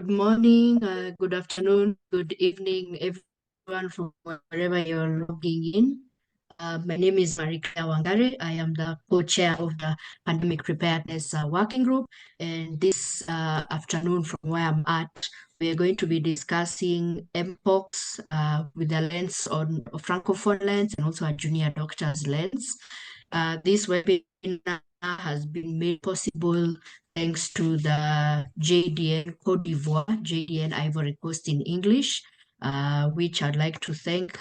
Good morning, good afternoon, good evening, everyone from wherever you're logging in. My name is Marie-Claire Wangari. I am the co-chair of the Pandemic Preparedness Working Group. And this afternoon, from where I'm at, we are going to be discussing MPOX with the lens on a Francophone lens and also a junior doctor's lens. This webinar has been made possible thanks to the JDN Côte d'Ivoire, JDN Ivory Coast in English, which I'd like to thank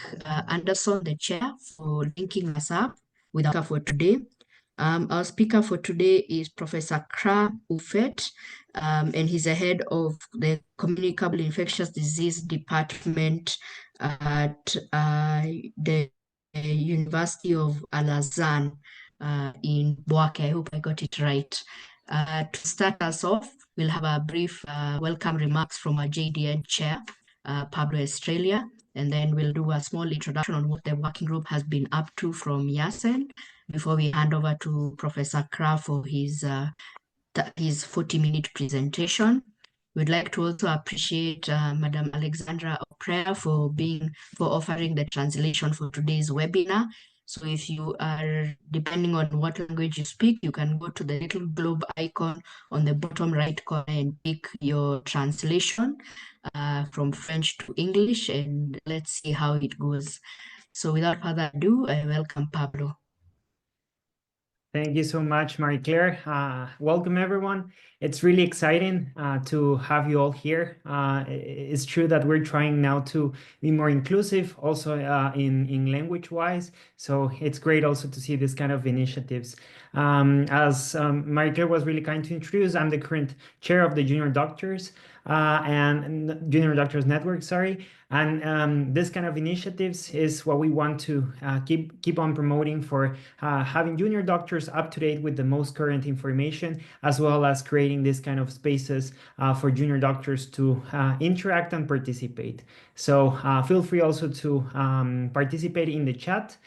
Anderson, the chair, for linking us up with our speaker for today. Our speaker for today is Professor Kra Ufet, and he's the head of the Communicable Infectious Disease Department at the University of Al-Azhar in Bouake. I hope I got it right. To start us off, we'll have a brief welcome remarks from our JDN chair, Pablo Estrella, and then we'll do a small introduction on what the working group has been up to from Yasen before we hand over to Professor Kra for his 40-minute presentation. We'd like to also appreciate Madam Alexandra Oprea for offering the translation for today's webinar. So if you are, depending on what language you speak, you can go to the little globe icon on the bottom right corner and pick your translation from French to English, and let's see how it goes. So without further ado, I welcome Pablo. Thank you so much, Marie-Claire. Welcome, everyone. It's really exciting to have you all here. It's true that we're trying now to be more inclusive, also in language-wise. So it's great also to see this kind of initiatives. As Marie-Claire was really kind to introduce, I'm the current chair of the Junior Doctors and Junior Doctors Network, sorry. And this kind of initiatives is what we want to keep on promoting for having junior doctors up to date with the most current information, as well as creating this kind of spaces for junior doctors to interact and participate. So feel free also to participate in the chat.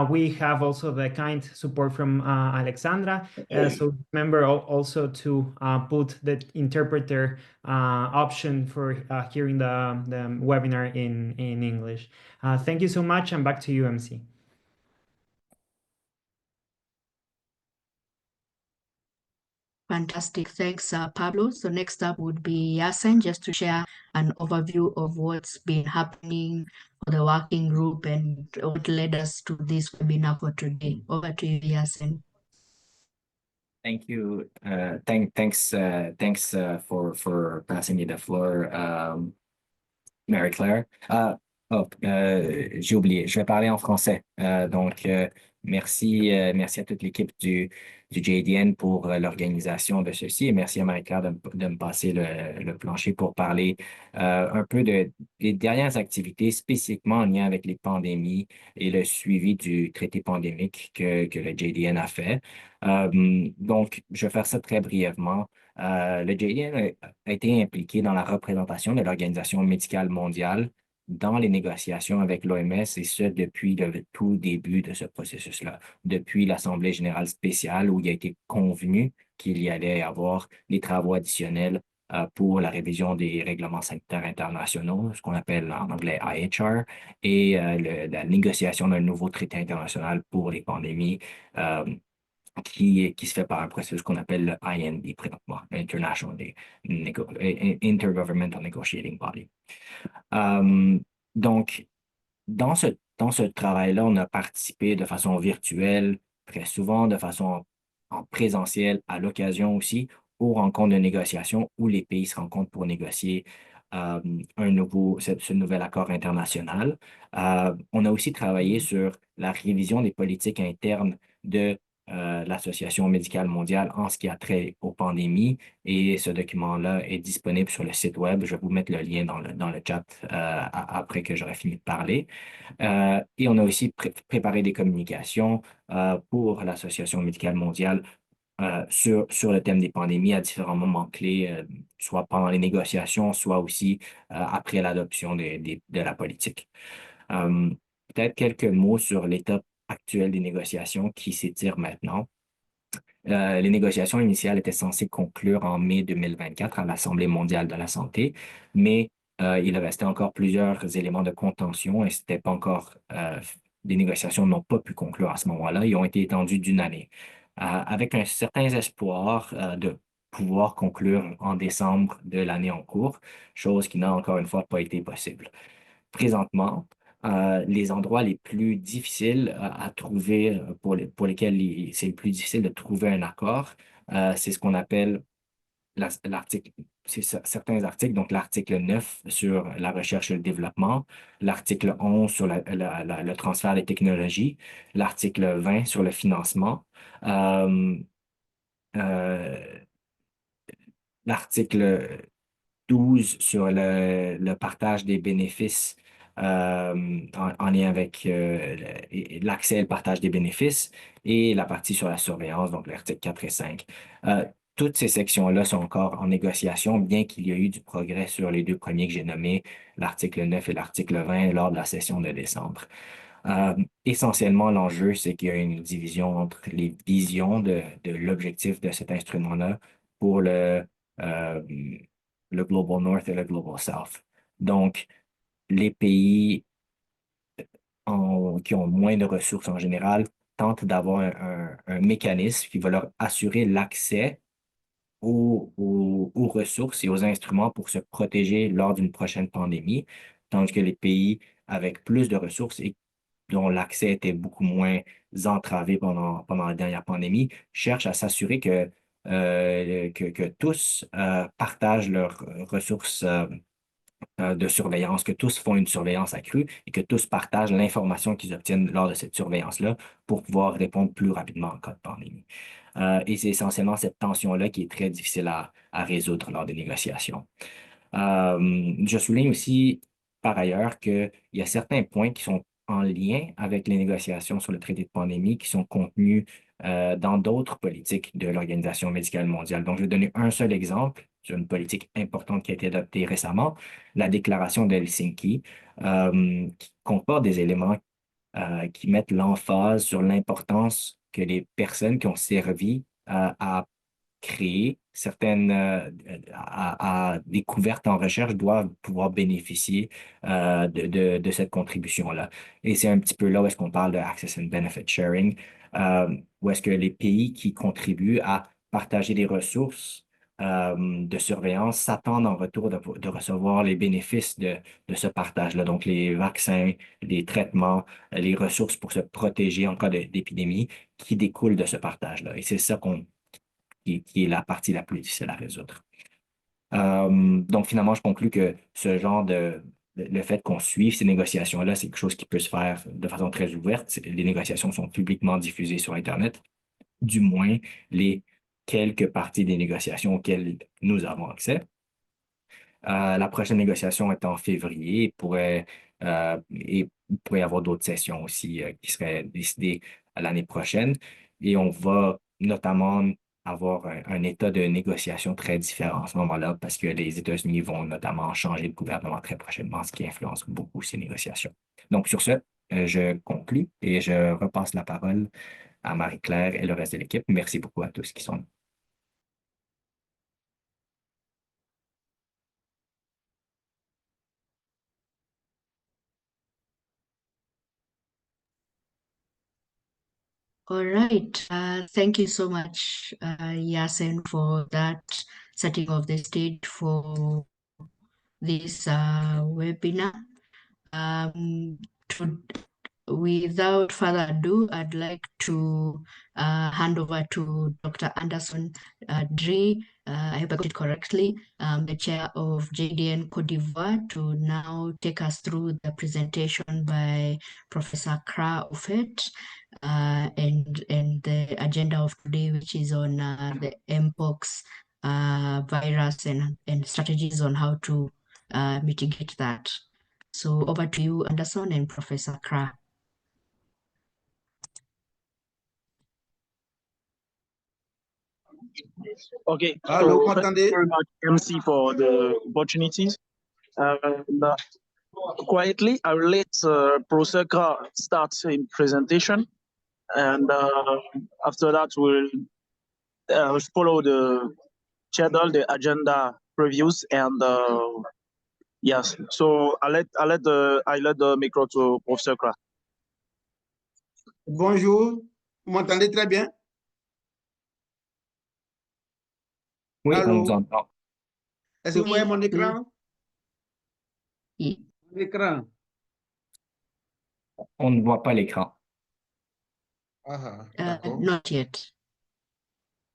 We have also the kind support from Alexandra. So remember also to put the interpreter option for hearing the webinar in English. Thank you so much, and back to you, MC. Fantastic. Thanks, Pablo. So next up would be Yasen, just to share an overview of what's been happening for the working group and what led us to this webinar for today. Over to you, Yasen. Thank you. Thanks for passing me the floor, Marie-Claire. J'ai oublié, je vais parler en français. Merci à toute l'équipe du JDN pour l'organisation de ceci, et merci à Marie-Claire de me passer le plancher pour parler un peu des dernières activités spécifiquement en lien avec les pandémies et le suivi du traité pandémique que le JDN a fait. Donc, je vais faire ça très brièvement. Le JDN a été impliqué dans la représentation de l'Organisation médicale mondiale dans les négociations avec l'OMS, et ce depuis le tout début de ce processus-là, depuis l'Assemblée générale spéciale où il a été convenu qu'il y allait avoir des travaux additionnels pour la révision des règlements sanitaires internationaux, ce qu'on appelle en anglais IHR, et la négociation d'un nouveau traité international pour les pandémies qui se fait par un processus qu'on appelle le IND présentement, Intergovernmental Negotiating Body. Donc, dans ce travail-là, on a participé de façon virtuelle, très souvent de façon en présentiel, à l'occasion aussi, aux rencontres de négociation où les pays se rencontrent pour négocier ce nouvel accord international. On a aussi travaillé sur la révision des politiques internes de l'Association médicale mondiale en ce qui a trait aux pandémies, et ce document-là est disponible sur le site web. Je vais vous mettre le lien dans le chat après que j'aurai fini de parler. Et on a aussi préparé des communications pour l'Association médicale mondiale sur le thème des pandémies à différents moments clés, soit pendant les négociations, soit aussi après l'adoption de la politique. Peut-être quelques mots sur l'état actuel des négociations qui s'étirent maintenant. Les négociations initiales étaient censées conclure en mai 2024 à l'Assemblée mondiale de la santé, mais il restait encore plusieurs éléments de contention et c'était pas encore, les négociations n'ont pas pu conclure à ce moment-là. Ils ont été étendues d'une année, avec un certain espoir de pouvoir conclure en décembre de l'année en cours, chose qui n'a encore une fois pas été possible. Présentement, les endroits les plus difficiles à trouver, pour lesquels c'est le plus difficile de trouver un accord, c'est ce qu'on appelle l'article, c'est certains articles, donc l'article 9 sur la recherche et le développement, l'article 11 sur le transfert des technologies, l'article 20 sur le financement, euh, euh, l'article 12 sur le partage des bénéfices en lien avec l'accès et le partage des bénéfices et la partie sur la surveillance, donc l'article 4 et 5. Toutes ces sections-là sont encore en négociation, bien qu'il y ait eu du progrès sur les deux premiers que j'ai nommés, l'article 9 et l'article 20, lors de la session de décembre. Essentiellement, l'enjeu, c'est qu'il y a une division entre les visions de l'objectif de cet instrument-là pour euh, le Global North et le Global South. Donc, les pays qui ont moins de ressources en général tentent d'avoir un mécanisme qui va leur assurer l'accès aux ressources et aux instruments pour se protéger lors d'une prochaine pandémie, tandis que les pays avec plus de ressources et dont l'accès était beaucoup moins entravé pendant la dernière pandémie, cherchent à s'assurer que tous partagent leurs ressources de surveillance, que tous font une surveillance accrue et que tous partagent l'information qu'ils obtiennent lors de cette surveillance-là pour pouvoir répondre plus rapidement en cas de pandémie. Et c'est essentiellement cette tension-là qui est très difficile à résoudre lors des négociations. Je souligne aussi, par ailleurs, qu'il y a certains points qui sont en lien avec les négociations sur le traité de pandémie qui sont contenus dans d'autres politiques de l'Organisation médicale mondiale. Donc, je vais donner un seul exemple sur une politique importante qui a été adoptée récemment, la déclaration d'Helsinki, qui comporte des éléments qui mettent l'emphase sur l'importance que les personnes qui ont servi à créer certaines à découvertes en recherche doivent pouvoir bénéficier de cette contribution-là. Et c'est un petit peu là où est-ce qu'on parle de Access and Benefit Sharing, où est-ce que les pays qui contribuent à partager des ressources de surveillance s'attendent en retour de recevoir les bénéfices de ce partage-là, donc les vaccins, les traitements, les ressources pour se protéger en cas d'épidémie qui découlent de ce partage-là. Et c'est ça qui est la partie la plus difficile à résoudre. Donc, finalement, je conclus que ce genre le fait qu'on suive ces négociations-là, c'est quelque chose qui peut se faire de façon très ouverte. Les négociations sont publiquement diffusées sur Internet, du moins les quelques parties des négociations auxquelles nous avons accès. La prochaine négociation est en février et il pourrait y avoir d'autres sessions aussi qui seraient décidées l'année prochaine. Et on va notamment avoir un état de négociation très différent à ce moment-là parce que les États-Unis vont notamment changer de gouvernement très prochainement, ce qui influence beaucoup ces négociations. Donc, sur ce, je conclus et je repasse la parole à Marie-Claire et le reste de l'équipe. Merci beaucoup à tous qui sont là. All right. Thank you so much, Yasin, for that setting of the stage for this webinar. Without further ado, I'd like to hand over to Dr. Anderson Dre, I hope I got it correctly, the chair of JDN Côte d'Ivoire, to now take us through the presentation by Professor Kra Ufet and the agenda of today, which is on the Mpox virus and strategies on how to mitigate that. So over to you, Anderson and Professor Kra. Okay, Hello, so thank you very much, MC, for the opportunities. Quietly, I will let Professor start in presentation, and after that, we'll follow the schedule, the agenda previews, and yes. So I let the micro to Professor Kra. Bonjour, vous m'entendez très bien? Oui, on vous Allô? entend. Est-ce que vous voyez mon Oui. écran? Yeah. Mon écran. On ne voit pas l'écran. Ah, d'accord. Not yet.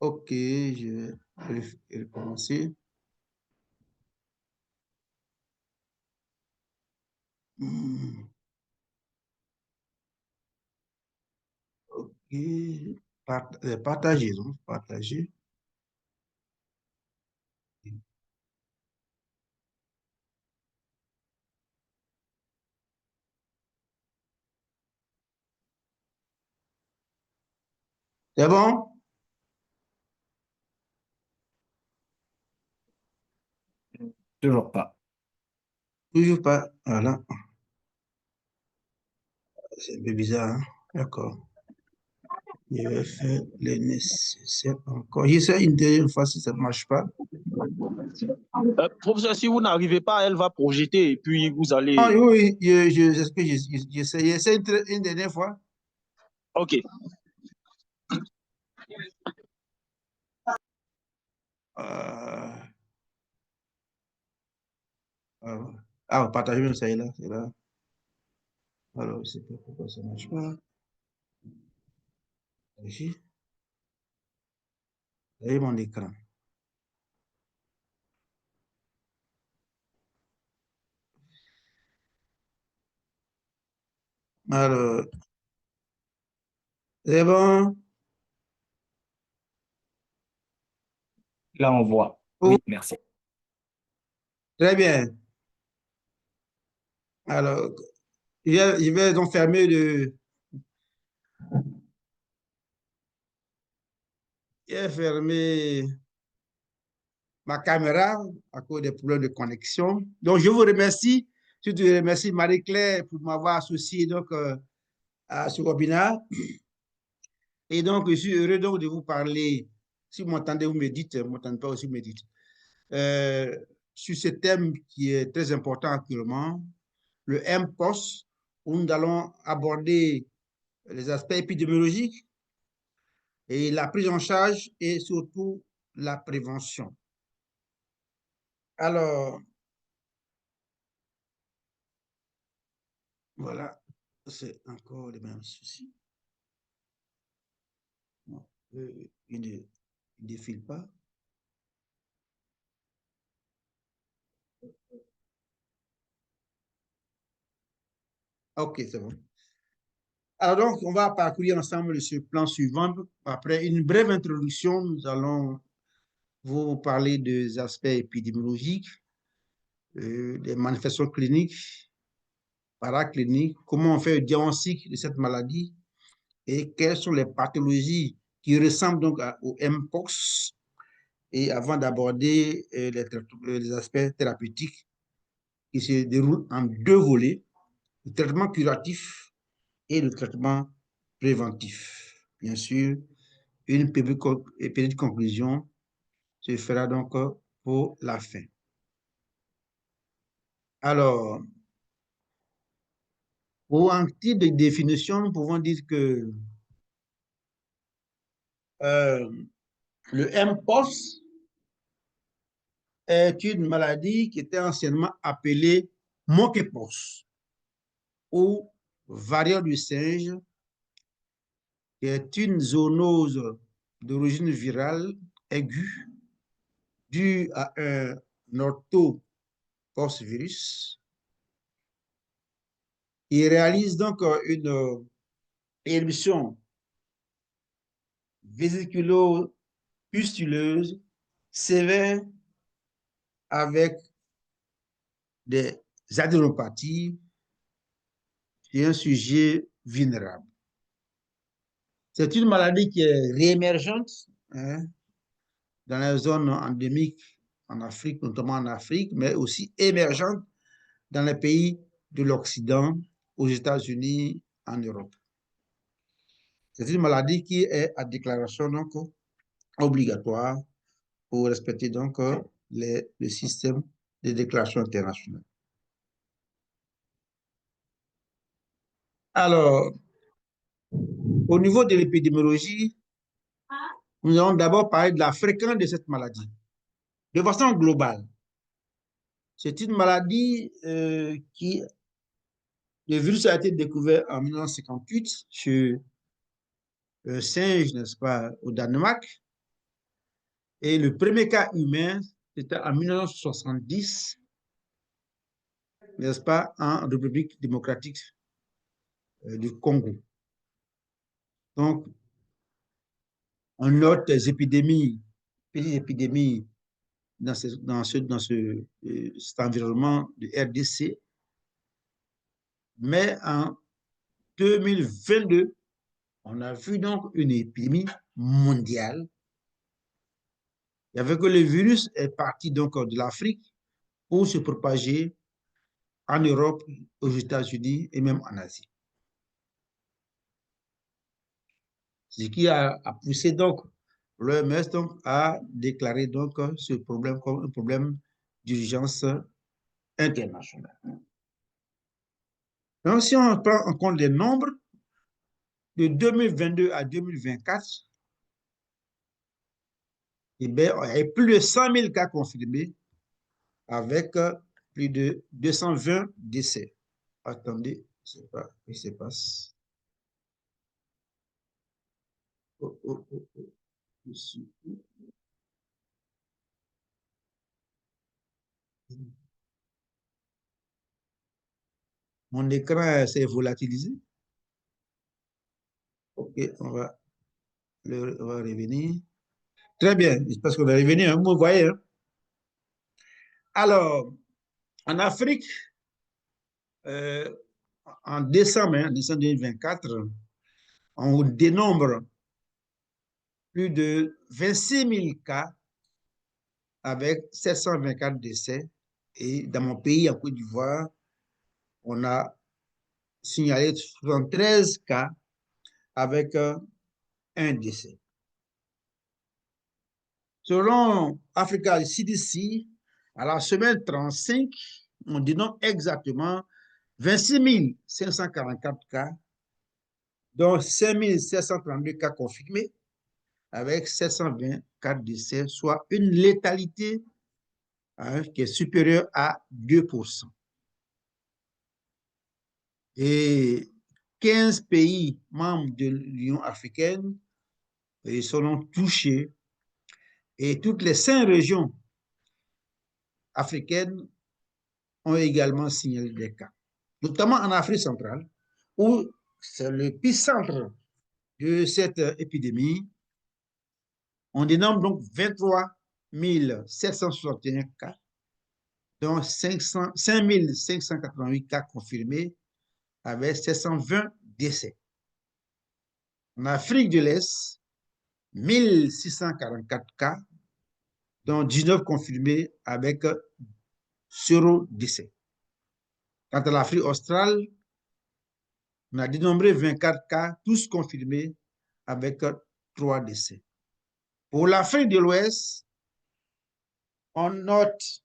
Ok, je vais recommencer. Hmm. Ok, partager, donc partager. C'est bon? Toujours pas. Toujours pas. Voilà. C'est un peu bizarre, hein? D'accord. Je vais faire le nécessaire encore. J'essaie une deuxième fois si ça ne marche pas. Professeur, si vous n'arrivez pas, elle va projeter et puis vous allez. Ah, oui, c'est ce que j'essaie une dernière fois. Ok. Partager même, ça est là, c'est là. Alors, je ne sais pas pourquoi ça ne marche pas. Ici. Vous voyez mon écran. Alors, c'est bon? Là, on voit. Oh, Oui, merci. très bien. Alors, je vais donc fermer je vais fermer ma caméra à cause des problèmes de connexion. Donc, je vous remercie. Surtout, je remercie Marie-Claire pour m'avoir associé donc, à ce webinaire. Et donc, je suis heureux donc de vous parler. Si vous m'entendez, vous me dites. Vous ne m'entendez pas aussi, vous me dites. Sur ce thème qui est très important actuellement, le MPOS, où nous allons aborder les aspects épidémiologiques et la prise en charge et surtout la prévention. Alors, voilà, c'est encore les mêmes soucis. Non, il ne défile pas. OK, c'est bon. Alors donc, on va parcourir ensemble ce plan suivant. Après une brève introduction, nous allons vous parler des aspects épidémiologiques, des manifestations cliniques, paracliniques, comment on fait le diagnostic de cette maladie et quelles sont les pathologies qui ressemblent donc au MPOX. Et avant d'aborder les aspects thérapeutiques qui se déroulent en deux volets, le traitement curatif et le traitement préventif. Bien sûr, une petite conclusion se fera donc pour la fin. Alors, pour un type de définition, nous pouvons dire que le MPOS est une maladie qui était anciennement appelée monkeypox ou variole du singe, qui est une zoonose d'origine virale aiguë due à un orthopoxvirus. Il réalise donc une éruption vésiculo-pustuleuse sévère avec des adénopathies et un sujet vulnérable. C'est une maladie qui est réémergente, hein, dans les zones endémiques en Afrique, notamment en Afrique, mais aussi émergente dans les pays de l'Occident, aux États-Unis, en Europe. C'est une maladie qui est à déclaration donc obligatoire pour respecter donc le système de déclaration internationale. Alors, au niveau de l'épidémiologie, nous allons d'abord parler de la fréquence de cette maladie. De façon globale, c'est une maladie qui, le virus a été découvert en 1958 chez un singe, n'est-ce pas, au Danemark. Et le premier cas humain, c'était en 1970, n'est-ce pas, en République démocratique du Congo. Donc, on note des épidémies, petites épidémies dans cet environnement de RDC. Mais en 2022, on a vu donc une épidémie mondiale. Il y avait que le virus est parti donc de l'Afrique pour se propager en Europe, aux États-Unis et même en Asie. Ce qui a poussé donc l'OMS à déclarer donc ce problème comme un problème d'urgence internationale. Donc, si on prend en compte les nombres, de 2022 à 2024, eh bien, il y a plus de 100 000 cas confirmés avec plus de 220 décès. Attendez, je ne sais pas ce qui se passe. Oh, oh, oh, oh. Mon écran s'est volatilisé. OK, on va revenir. Très bien, parce qu'on va revenir, vous voyez. Hein? Alors, en Afrique, en décembre 2024, on dénombre plus de 26 000 cas avec 724 décès. Et dans mon pays, en Côte d'Ivoire, on a signalé 73 cas avec un décès. Selon Africa CDC, à la semaine 35, on dénombre exactement 26 544 cas, dont 5 732 cas confirmés, avec 724 décès, soit une létalité qui est supérieure à 2%. Et 15 pays membres de l'Union africaine seront touchés et toutes les 5 régions africaines ont également signalé des cas, notamment en Afrique centrale, où c'est l'épicentre de cette épidémie. On dénombre donc 23 761 cas, dont 5 588 cas confirmés, avec 720 décès. En Afrique de l'Est, 1644 cas, dont 19 confirmés avec 0 décès. Quant à l'Afrique australe, on a dénombré 24 cas, tous confirmés avec 3 décès. Pour l'Afrique de l'Ouest, on note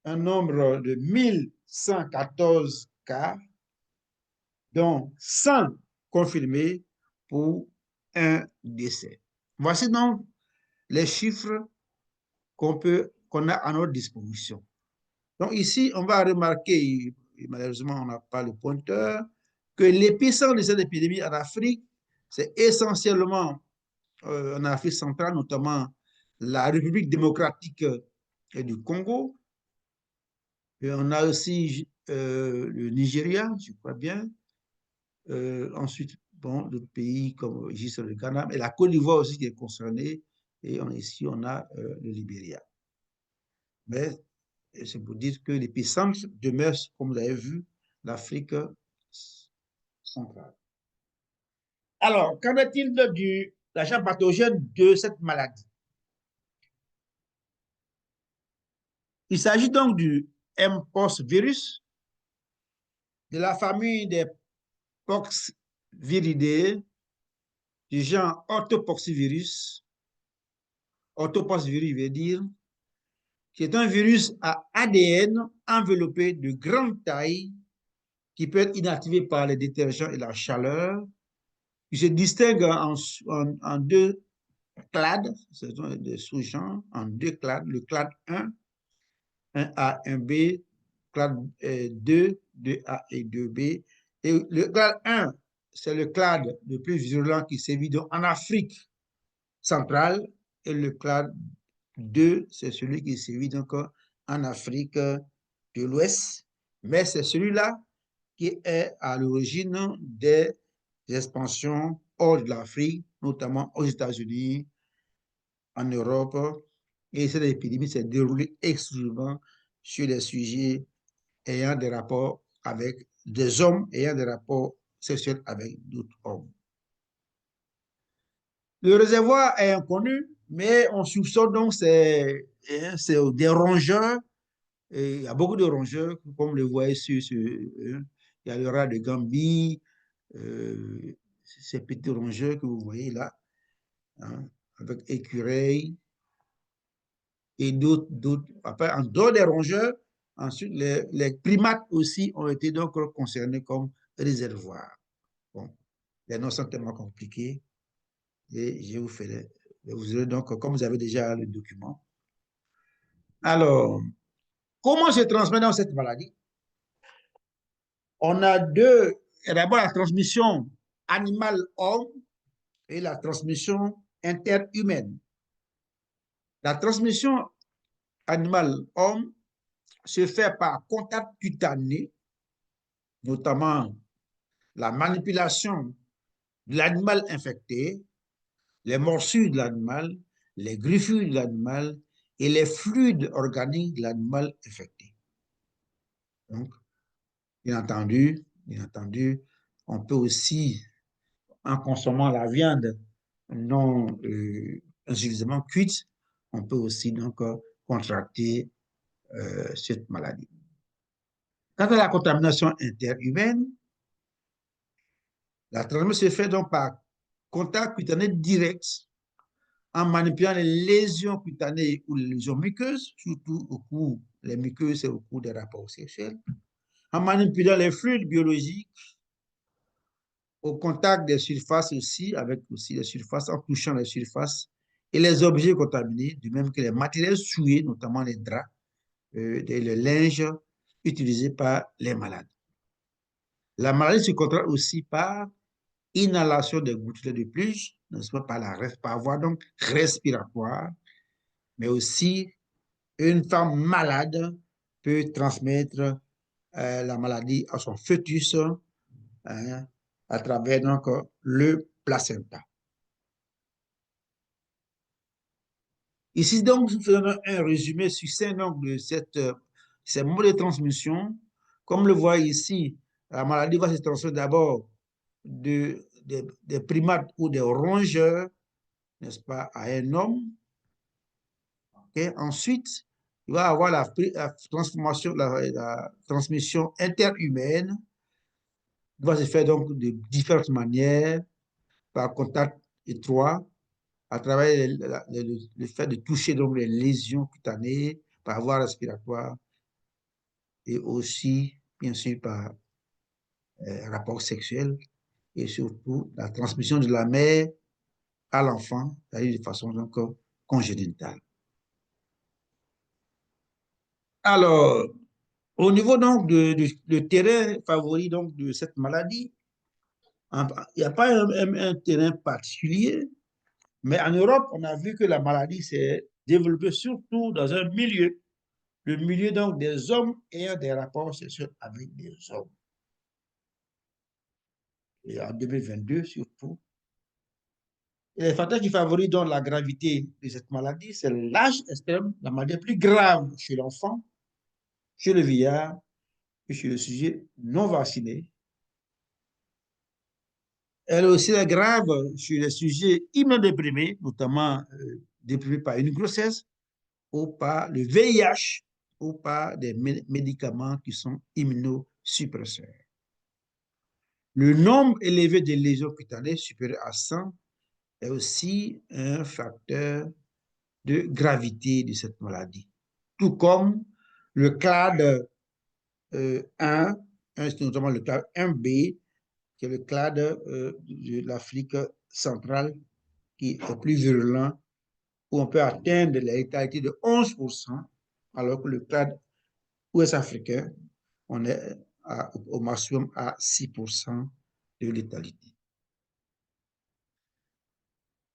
un nombre de 1114 cas, dont 100 confirmés pour un décès. Voici donc les chiffres qu'on a à notre disposition. Donc ici, on va remarquer, et malheureusement on n'a pas le pointeur, que l'épicentre de cette épidémie en Afrique, c'est essentiellement en Afrique centrale, notamment la République démocratique du Congo. Et on a aussi le Nigeria, je crois bien. Ensuite, bon, d'autres pays comme le Ghana, et la Côte d'Ivoire aussi qui est concernée. Et ici, on a le Libéria. Mais c'est pour dire que l'épicentre demeure, comme vous avez vu, l'Afrique centrale. Alors, qu'en est-il de l'agent pathogène de cette maladie? Il s'agit donc du Mpox virus, de la famille des Poxviridae, du genre orthopoxvirus. Orthopoxvirus veut dire qui est un virus à ADN enveloppé de grande taille qui peut être inactivé par les détergents et la chaleur. Il se distingue en deux clades, ce sont des sous-genres, en deux clades, le clade 1, 1A, 1B, clade 2, 2A et 2B. Et le clade 1, c'est le clade le plus virulent qui sévit en Afrique centrale, et le clade 2, c'est celui qui sévit donc en Afrique de l'Ouest, mais c'est celui-là qui est à l'origine des expansions hors de l'Afrique, notamment aux États-Unis, en Europe, et cette épidémie s'est déroulée exclusivement sur les sujets ayant des rapports avec des hommes ayant des rapports sexuels avec d'autres hommes. Le réservoir est inconnu, mais on soupçonne donc c'est des rongeurs. Et il y a beaucoup de rongeurs, comme le voyez sur il y a le rat de Gambie, ces petits rongeurs que vous voyez là, hein, avec écureuils et d'autres. Après, en dehors des rongeurs, ensuite, les primates aussi ont été donc concernés comme réservoirs. Bon, les noms sont tellement compliqués et je vous fais vous aurez donc, comme vous avez déjà le document. Alors, comment se transmet dans cette maladie? On a deux, d'abord la transmission animal-homme et la transmission interhumaine. La transmission animal-homme se fait par contact cutané, notamment la manipulation de l'animal infecté, les morsures de l'animal, les griffures de l'animal et les fluides organiques de l'animal infecté. Donc, bien entendu, on peut aussi, en consommant la viande non insuffisamment cuite, on peut aussi donc contracter cette maladie. Quant à la contamination interhumaine, la transmission se fait donc par contact cutané direct en manipulant les lésions cutanées ou les lésions muqueuses, surtout au cours, les muqueuses, c'est au cours des rapports sexuels, en manipulant les fluides biologiques au contact des surfaces aussi, avec aussi les surfaces, en touchant les surfaces et les objets contaminés, de même que les matériels souillés, notamment les draps, et le linge utilisé par les malades. La maladie se contracte aussi par inhalation des gouttelettes de pluie, n'est-ce pas, par voie donc respiratoire, mais aussi une femme malade peut transmettre la maladie à son fœtus, hein, à travers donc le placenta. Ici, donc, nous faisons un résumé succinct donc, de ces modes de transmission. Comme le voit ici, la maladie va se transmettre d'abord des primates ou des rongeurs, n'est-ce pas, à un homme. Okay? Ensuite, il va avoir la transmission interhumaine, qui va se faire donc de différentes manières, par contact étroit, à travers le fait de toucher donc les lésions cutanées, par voie respiratoire, et aussi, bien sûr, par rapport sexuel, et surtout la transmission de la mère à l'enfant, c'est-à-dire de façon donc congénitale. Alors, au niveau donc de terrain favori donc de cette maladie, il n'y a pas un terrain particulier, mais en Europe, on a vu que la maladie s'est développée surtout dans un milieu, le milieu donc des hommes ayant des rapports sexuels avec des hommes. Et en 2022 surtout. Et les facteurs qui favorisent donc la gravité de cette maladie, c'est l'âge extrême, la maladie plus grave chez l'enfant, chez le vieillard et chez le sujet non vacciné. Elle est aussi grave chez les sujets immunodéprimés, notamment déprimés par une grossesse ou par le VIH ou par des médicaments qui sont immunosuppresseurs. Le nombre élevé de lésions cutanées supérieur à 100 est aussi un facteur de gravité de cette maladie. Tout comme le clade 1, c'est notamment le clade 1B, qui est le clade de l'Afrique centrale, qui est le plus virulent, où on peut atteindre la létalité de 11%, alors que le clade ouest-africain, on est au maximum à 6% de létalité.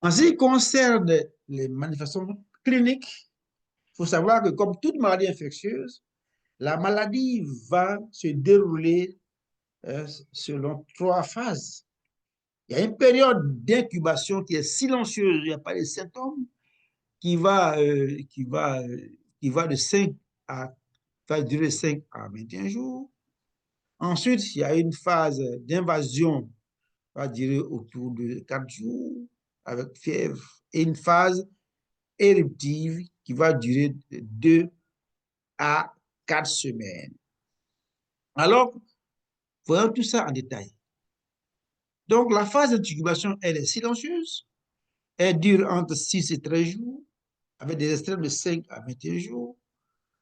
En ce qui concerne les manifestations cliniques, il faut savoir que comme toute maladie infectieuse, la maladie va se dérouler selon 3 phases. Il y a une période d'incubation qui est silencieuse, il n'y a pas de symptômes, qui va de 5 à, va durer 5 à 21 jours. Ensuite, il y a une phase d'invasion, va durer autour de 4 jours, avec fièvre, et une phase éruptive qui va durer de 2 à 4 semaines. Alors, voyons tout ça en détail. Donc, la phase d'incubation, elle est silencieuse. Elle dure entre 6 et 13 jours, avec des extrêmes de 5 à 21 jours.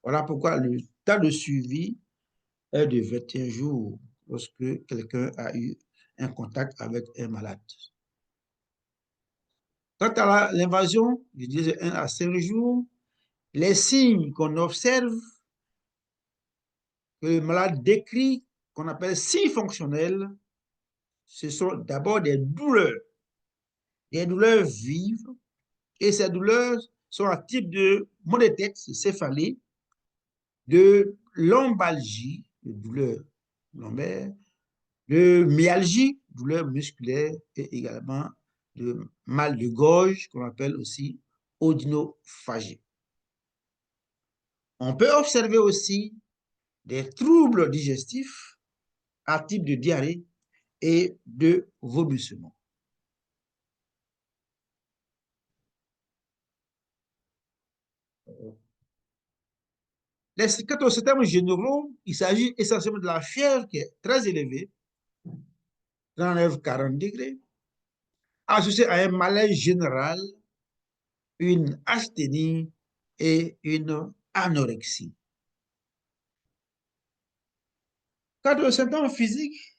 Voilà pourquoi le temps de suivi est de 21 jours lorsque quelqu'un a eu un contact avec un malade. Quant à l'invasion, je disais 1 à 5 jours, les signes qu'on observe, que le malade décrit, qu'on appelle signes fonctionnels, ce sont d'abord des douleurs vives, et ces douleurs sont un type de maux de tête, céphalée, de lombalgie, de douleur lombaire, de myalgie, douleur musculaire, et également de mal de gorge, qu'on appelle aussi odynophagie. On peut observer aussi des troubles digestifs à type de diarrhée et de vomissement. Quant aux symptômes généraux, il s'agit essentiellement de la fièvre qui est très élevée, 39-40 degrés, associée à un malaise général, une asthénie et une anorexie. Quant aux symptômes physiques,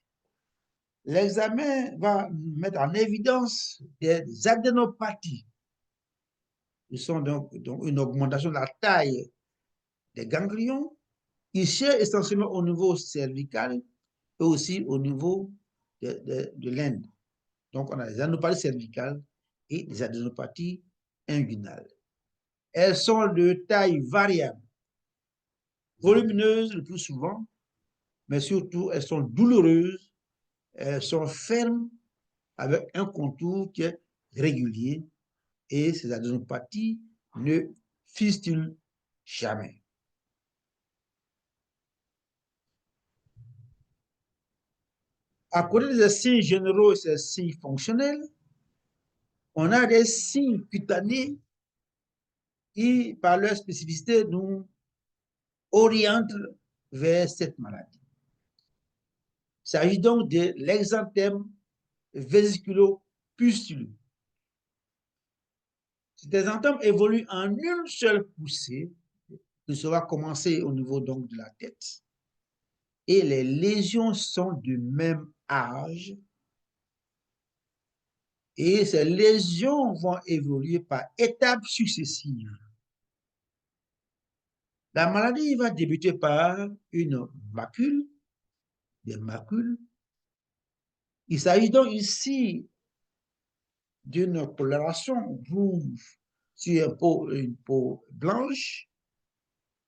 l'examen va mettre en évidence des adénopathies, qui sont donc une augmentation de la taille des ganglions, ici essentiellement au niveau cervical et aussi au niveau de l'inde. Donc, on a des adénopathies cervicales et des adénopathies inguinales. Elles sont de taille variable, volumineuses le plus souvent, mais surtout, elles sont douloureuses, elles sont fermes, avec un contour qui est régulier, et ces adénopathies ne fistulent jamais. À côté des signes généraux et des signes fonctionnels, on a des signes cutanés qui, par leur spécificité, nous orientent vers cette maladie. Il s'agit donc de l'exanthème vésiculo-pustuleux. Cet exanthème évolue en une seule poussée, qui va commencer au niveau donc de la tête, et les lésions sont du même âge, et ces lésions vont évoluer par étapes successives. La maladie va débuter par une macule, des macules. Il s'agit donc ici d'une coloration rouge sur une peau blanche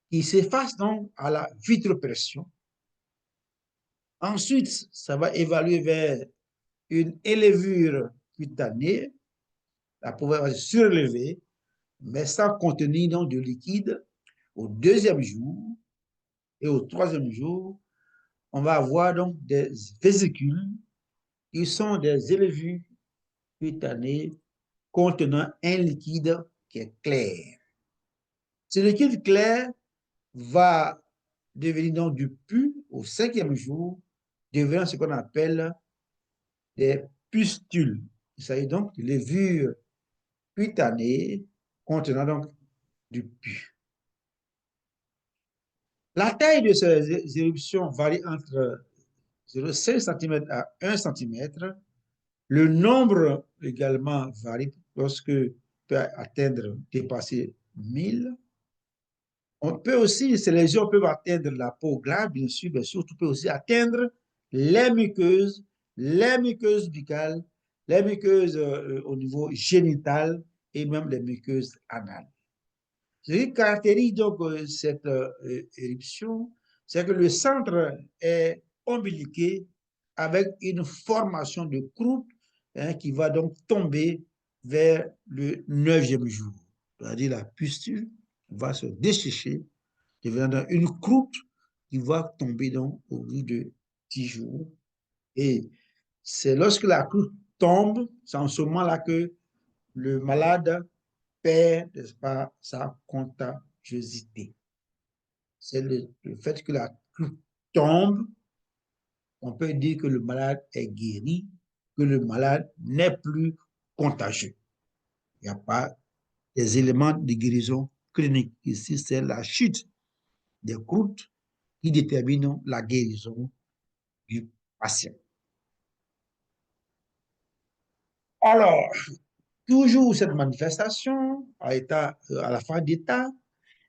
qui s'efface donc à la vitrepression. Ensuite, ça va évoluer vers une élevure cutanée. La peau va se surélever, mais sans contenir donc de liquide. Au deuxième jour et au troisième jour, on va avoir donc des vésicules qui sont des élevures cutanées contenant un liquide qui est clair. Ce liquide clair va devenir donc du pus au 5e jour, devenant ce qu'on appelle des pustules. Il s'agit donc de levures cutanées contenant donc du pus. La taille de ces éruptions varie entre 0,5 cm à 1 cm. Le nombre également varie lorsque peut atteindre, dépasser 1000. On peut aussi, ces lésions peuvent atteindre la peau glace, bien sûr, mais surtout peut aussi atteindre les muqueuses buccales, les muqueuses au niveau génital et même les muqueuses anales. Ce qui caractérise donc cette éruption, c'est que le centre est ombiliqué avec une formation de croûte qui va donc tomber vers le 9e jour. C'est-à-dire la pustule va se dessécher, devenant une croûte qui va tomber donc au bout de 10 jours. Et c'est lorsque la croûte tombe, c'est en ce moment-là que le malade perd, n'est-ce pas, sa contagiosité. C'est le fait que la croûte tombe, on peut dire que le malade est guéri, que le malade n'est plus contagieux. Il n'y a pas des éléments de guérison clinique. Ici, c'est la chute des croûtes qui détermine la guérison du patient. Alors, toujours cette manifestation à la fin d'état,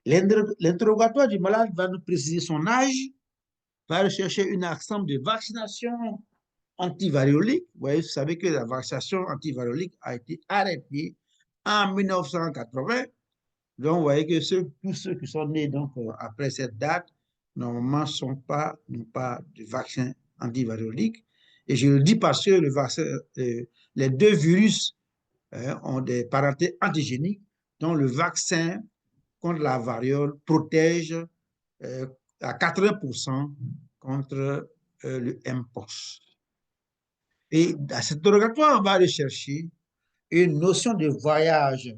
l'interrogatoire du malade va nous préciser son âge, va rechercher une ensemble de vaccinations antivarioliques. Vous savez que la vaccination antivariolique a été arrêtée en 1980. Donc, vous voyez que tous ceux qui sont nés donc, après cette date, normalement, n'ont pas de vaccin antivariolique. Et je le dis parce que le vaccin, les deux virus ont des parentés antigéniques, dont le vaccin contre la variole protège à 80% contre le Mpox. Et à cet interrogatoire, on va aller chercher une notion de voyage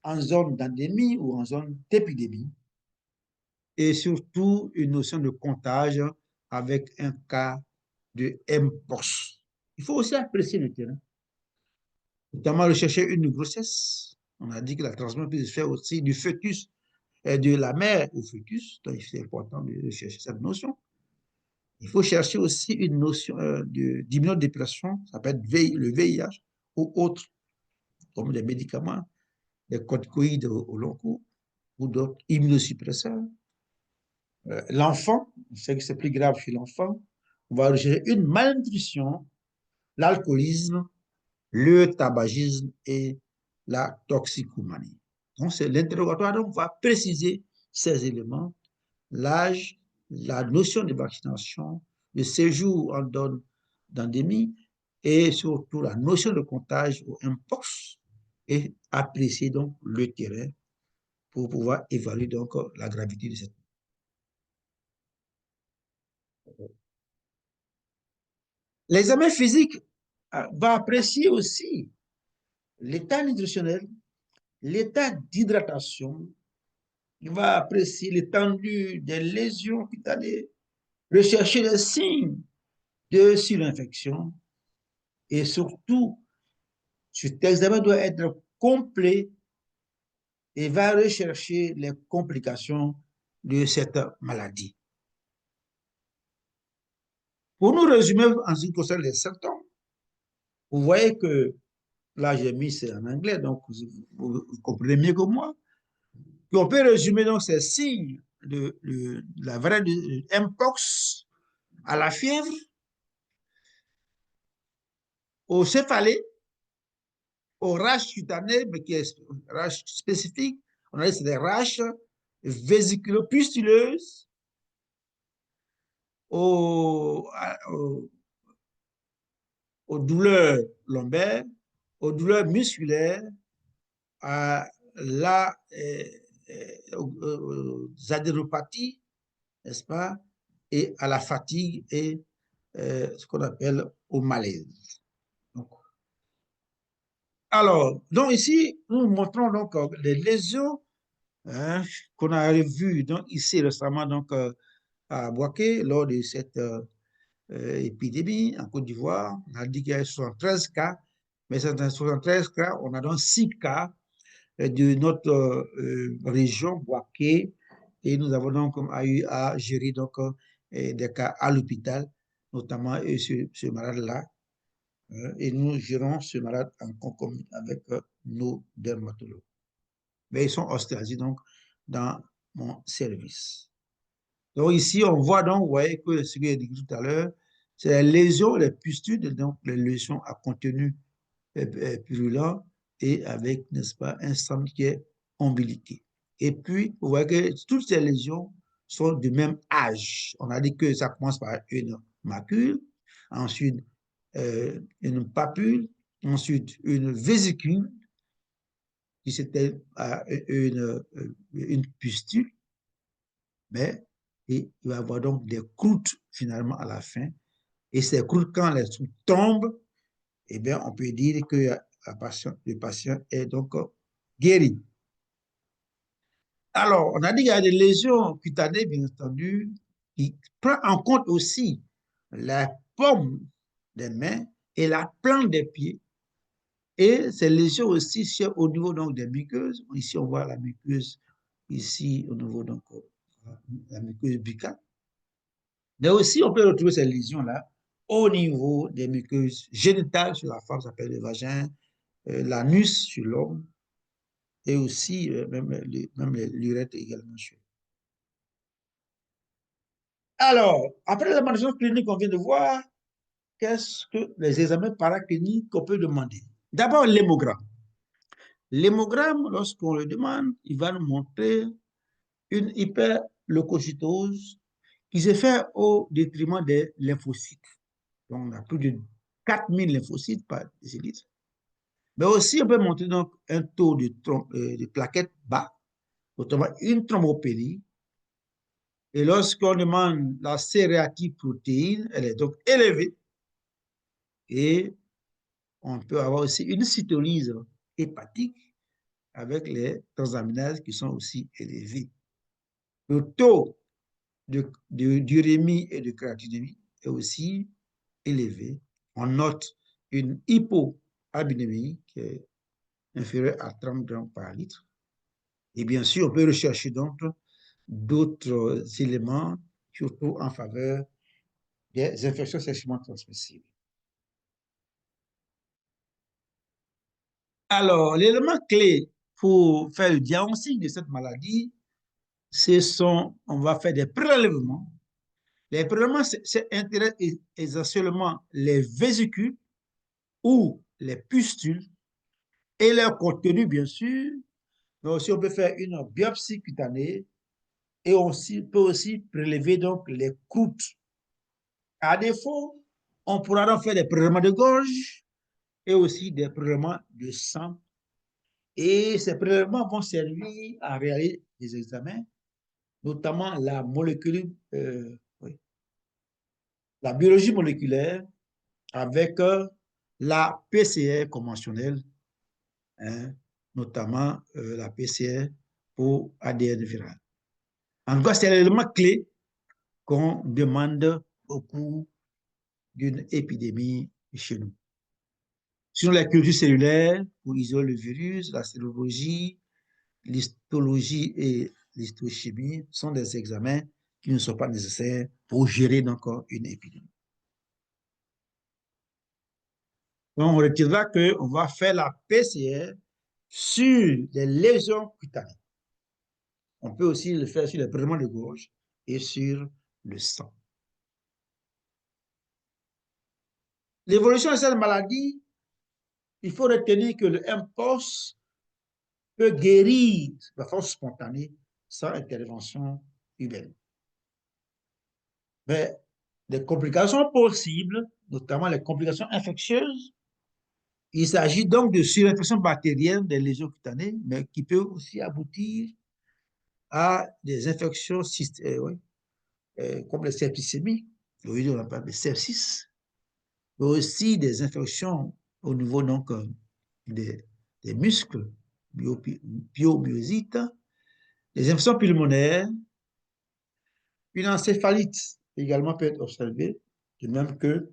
en zone d'endémie ou en zone d'épidémie, et surtout une notion de contagion avec un cas de Mpox. Il faut aussi apprécier le terrain, notamment rechercher une grossesse. On a dit que la transmission peut se faire aussi du fœtus, de la mère au fœtus, donc c'est important de rechercher cette notion. Il faut chercher aussi une notion d'immunodépression, ça peut être le VIH ou autre, comme des médicaments, des corticoïdes au long cours ou d'autres immunosuppresseurs. L'enfant, on sait que c'est plus grave chez l'enfant, on va rechercher une malnutrition, l'alcoolisme, le tabagisme et la toxicomanie. Donc, c'est l'interrogatoire donc va préciser ces éléments, l'âge, la notion de vaccination, le séjour en zone d'endémie et surtout la notion de contagion au Mpox et apprécier donc le terrain pour pouvoir évaluer donc la gravité de cette. L'examen physique va apprécier aussi l'état nutritionnel, l'état d'hydratation, il va apprécier l'étendue des lésions cutanées, rechercher les signes de surinfection et surtout, cet examen doit être complet et va rechercher les complications de cette maladie. Pour nous résumer en ce qui concerne les symptômes, vous voyez que là j'ai mis c'est en anglais, donc vous comprenez mieux que moi. On peut résumer donc ces signes de la variole de Mpox à la fièvre, au céphalée, aux raches cutanées, mais qui est rache spécifique. On a dit c'est des raches vésiculo-pustuleuses, aux douleurs lombaires, aux douleurs musculaires, aux adénopathies, n'est-ce pas, et à la fatigue et ce qu'on appelle au malaise. Alors, donc ici, nous montrons donc les lésions qu'on a vues donc, ici récemment donc, à Bouaké lors de cette épidémie en Côte d'Ivoire. On a dit qu'il y a 73 cas Mais 73 cas, on a donc 6 cas de notre région, Boaké, et nous avons donc eu à gérer donc, des cas à l'hôpital, notamment ce malade-là. Et nous gérons ce malade en concomitant avec nos dermatologues. Mais ils sont hospitalisés donc dans mon service. Donc ici, on voit donc, vous voyez que ce que j'ai dit tout à l'heure, c'est les lésions, les pustules, donc les lésions à contenu purulent et avec, n'est-ce pas, un sang qui est ombiliqué. Et puis, vous voyez que toutes ces lésions sont du même âge. On a dit que ça commence par une macule, ensuite une papule, ensuite une vésicule, qui c'était une pustule, mais il va y avoir donc des croûtes finalement à la fin. Et ces croûtes, quand elles tombent, eh bien, on peut dire que le patient est donc guéri. Alors, on a dit qu'il y a des lésions cutanées, bien entendu, qui prennent en compte aussi la paume des mains et la plante des pieds. Et ces lésions aussi au niveau donc, des muqueuses. Ici, on voit la muqueuse, ici, au niveau donc, la muqueuse buccale. Mais aussi, on peut retrouver ces lésions-là au niveau des muqueuses génitales sur la femme, ça s'appelle le vagin, l'anus sur l'homme, et aussi même l'urètre également. Alors, après la manifestation clinique qu'on vient de voir, qu'est-ce que les examens paracliniques qu'on peut demander? D'abord, l'hémogramme. L'hémogramme, lorsqu'on le demande, il va nous montrer une hyperleucocytose qui se fait au détriment des lymphocytes. Donc, on a plus de 4000 lymphocytes par décilitre. Mais aussi, on peut montrer donc un taux de plaquettes bas, notamment une thrombopénie. Et lorsqu'on demande la C-réactive protéine, elle est donc élevée. Et on peut avoir aussi une cytolyse hépatique avec les transaminases qui sont aussi élevées. Le taux d'urémie et de créatinémie est aussi élevé. On note une hypoalbuminémie qui est inférieure à 30 grammes par litre. Et bien sûr, on peut rechercher donc d'autres éléments, surtout en faveur des infections sexuellement transmissibles. Alors, l'élément clé pour faire le diagnostic de cette maladie, on va faire des prélèvements. Les prélèvements intéressent essentiellement les vésicules ou les pustules et leur contenu, bien sûr. Mais aussi, on peut faire une biopsie cutanée et on peut aussi prélever donc les croûtes. À défaut, on pourra donc faire des prélèvements de gorge et aussi des prélèvements de sang. Et ces prélèvements vont servir à réaliser des examens, notamment la biologie moléculaire avec la PCR conventionnelle, hein, notamment la PCR pour ADN viral. En tout cas, c'est l'élément clé qu'on demande au cours d'une épidémie chez nous. Sinon, la culture cellulaire pour isoler le virus, la sérologie, l'histologie et l'histochimie sont des examens qui ne sont pas nécessaires pour gérer donc une épidémie. Donc, on retiendra qu'on va faire la PCR sur les lésions cutanées. On peut aussi le faire sur les prélèvements de gorge et sur le sang. L'évolution de cette maladie, il faut retenir que le mPOX peut guérir de façon spontanée sans intervention humaine. Mais les complications possibles, notamment les complications infectieuses, il s'agit donc de surinfection bactérienne des lésions cutanées, mais qui peut aussi aboutir à des infections comme les septicémies, on appelle les sepsis, mais aussi des infections au niveau donc des muscles, myosites, les infections pulmonaires, une encéphalite également peut être observée, de même que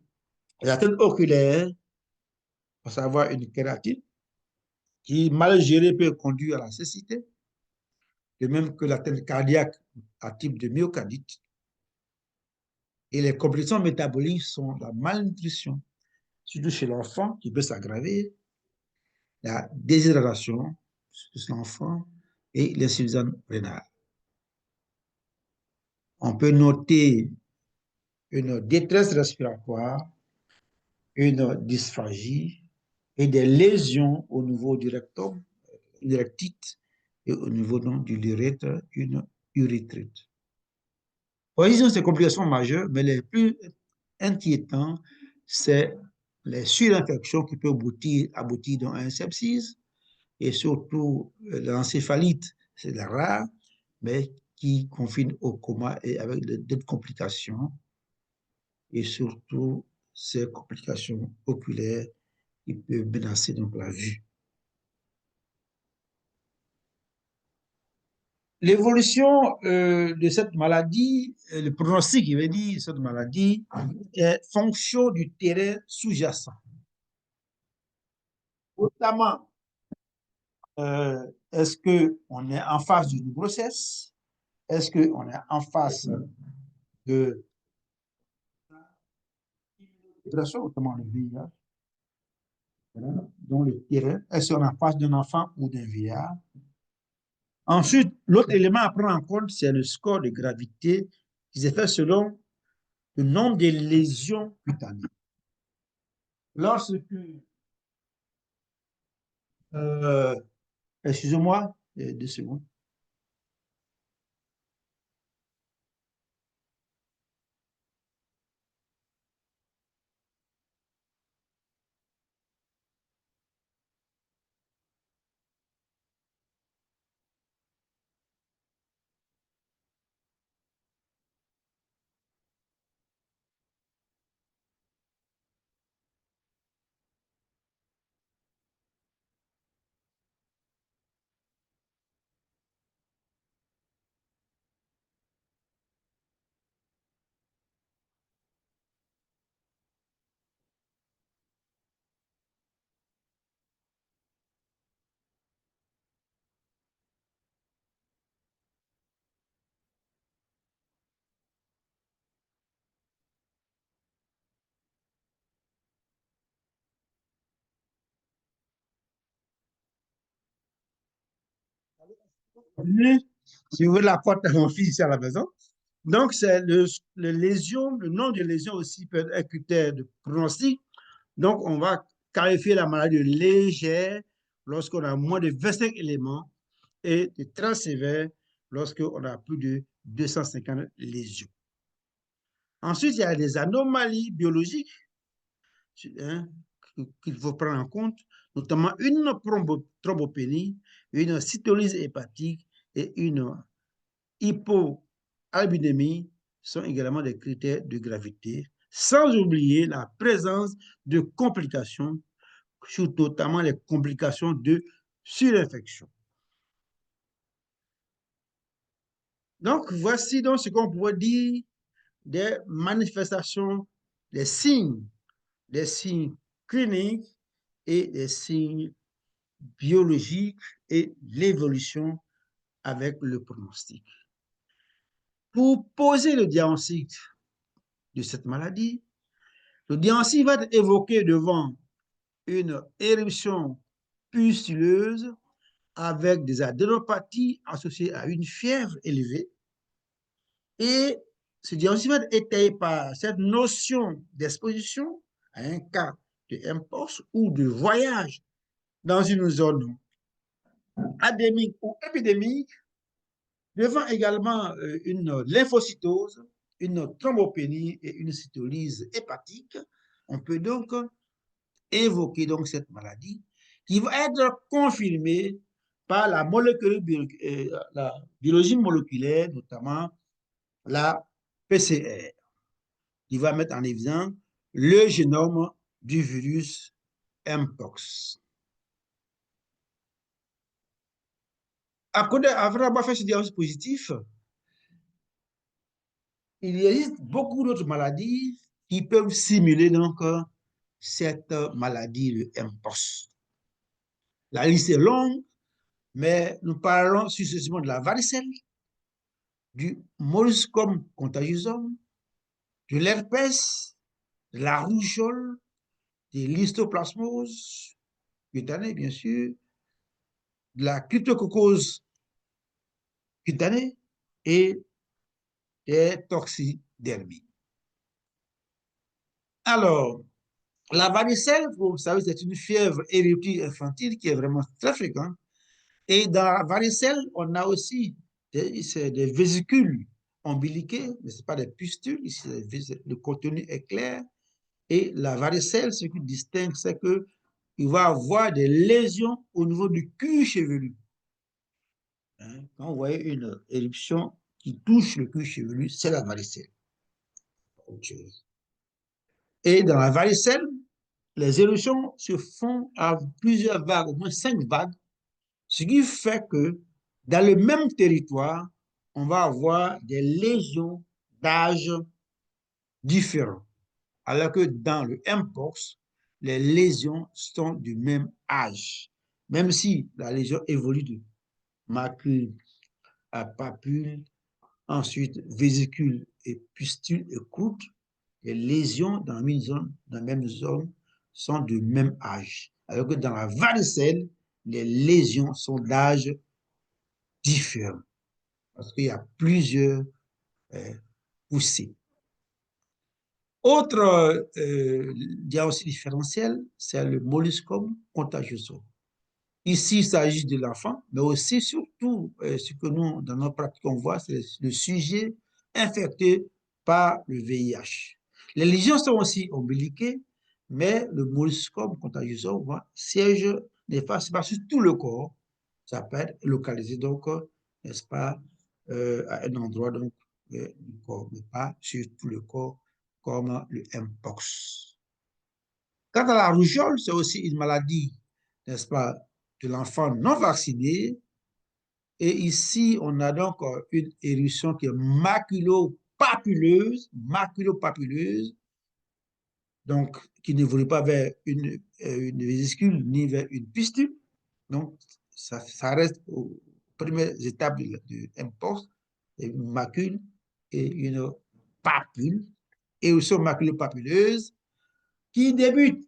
les atteintes oculaires à savoir une kératine, qui, mal gérée, peut conduire à la cécité, de même que l'atteinte cardiaque à type de myocardite. Et les complications métaboliques sont la malnutrition, surtout chez l'enfant, qui peut s'aggraver, la déshydratation chez l'enfant et l'insuffisance rénale. On peut noter une détresse respiratoire, une dysphagie et des lésions au niveau du rectum, une rectite, et au niveau donc, du l'urètre, une urètrite. Voici ces complications majeures, mais les plus inquiétants, c'est les surinfections qui peuvent aboutir dans un sepsis, et surtout l'encéphalite, c'est rare, mais qui confine au coma et avec d'autres complications, et surtout ces complications oculaires qui peuvent menacer donc la vue. L'évolution de cette maladie, le pronostic, il veut dire, cette maladie est fonction du terrain sous-jacent. Notamment, est-ce qu'on est en face d'une grossesse? Est-ce qu'on est en face de notamment le VIH, dans le terrain? Est-ce qu'on est en face d'un enfant ou d'un vieillard? Ensuite, l'autre élément à prendre en compte, c'est le score de gravité qui s'est fait selon le nombre de lésions cutanées. Lorsque, excusez-moi, 2 secondes. Si vous voulez la porte à mon fils ici à la maison. Donc, c'est le lésion, le nom de lésion aussi peut être un critère de pronostic. Donc, on va qualifier la maladie de légère lorsqu'on a moins de 25 éléments et de très sévère lorsqu'on a plus de 250 lésions. Ensuite, il y a des anomalies biologiques hein, qu'il faut prendre en compte, notamment une thrombopénie, une cytolyse hépatique et une hypoalbuminémie sont également des critères de gravité, sans oublier la présence de complications, surtout notamment les complications de surinfection. Donc, voici donc ce qu'on pourrait dire des manifestations, des signes cliniques et des signes biologiques et l'évolution avec le pronostic. Pour poser le diagnostic de cette maladie, le diagnostic va être évoqué devant une éruption pustuleuse avec des adénopathies associées à une fièvre élevée. Et ce diagnostic va être étayé par cette notion d'exposition à un cas de mpox ou de voyage dans une zone endémique ou épidémique, devant également une lymphocytose, une thrombopénie et une cytolyse hépatique. On peut donc évoquer donc cette maladie qui va être confirmée par la biologie moléculaire, notamment la PCR, qui va mettre en évidence le génome du virus mpox. Après avoir fait ce diagnostic positif, il existe beaucoup d'autres maladies qui peuvent simuler donc cette maladie, le mpox. La liste est longue, mais nous parlons successivement de la varicelle, du molluscum contagiosum, de l'herpès, de la rougeole, de l'histoplasmose cutanée, bien sûr, de la cryptococcose cutanée et des toxidermies. Alors, la varicelle, vous savez, c'est une fièvre éruptive infantile qui est vraiment très fréquente. Et dans la varicelle, on a aussi des vésicules ombiliquées, mais ce n'est pas des pustules. Ici, le contenu est clair. Et la varicelle, ce qui distingue, c'est qu'il va avoir des lésions au niveau du cuir chevelu. Hein? Quand vous voyez une éruption qui touche le cuir chevelu, c'est la varicelle. Autre chose. Et dans la varicelle, les éruptions se font à plusieurs vagues, au moins 5 vagues, ce qui fait que dans le même territoire, on va avoir des lésions d'âge différents. Alors que dans le mpox, les lésions sont du même âge. Même si la lésion évolue de macule à papule, ensuite vésicule et pustule et croûte, les lésions dans la même zone sont du même âge. Alors que dans la varicelle, les lésions sont d'âge différent parce qu'il y a plusieurs poussées. Autre diagnostic différentiel, c'est le molluscum contagiosum. Ici, il s'agit de l'enfant, mais aussi, surtout, ce que nous, dans nos pratiques, on voit, c'est le sujet infecté par le VIH. Les lésions sont aussi ombiliquées, mais le molluscum contagiosum siège n'est pas sur tout le corps. Ça peut être localisé, donc, n'est-ce pas, à un endroit donc, du corps, mais pas sur tout le corps, comme le mpox. Quant à la rougeole, c'est aussi une maladie, n'est-ce pas, de l'enfant non vacciné. Et ici, on a donc une éruption qui est maculopapuleuse, donc qui n'évolue pas vers une vésicule ni vers une pustule. Donc, ça reste aux premières étapes de mpox, une macule et une papule, éruption maculopapuleuse, qui débute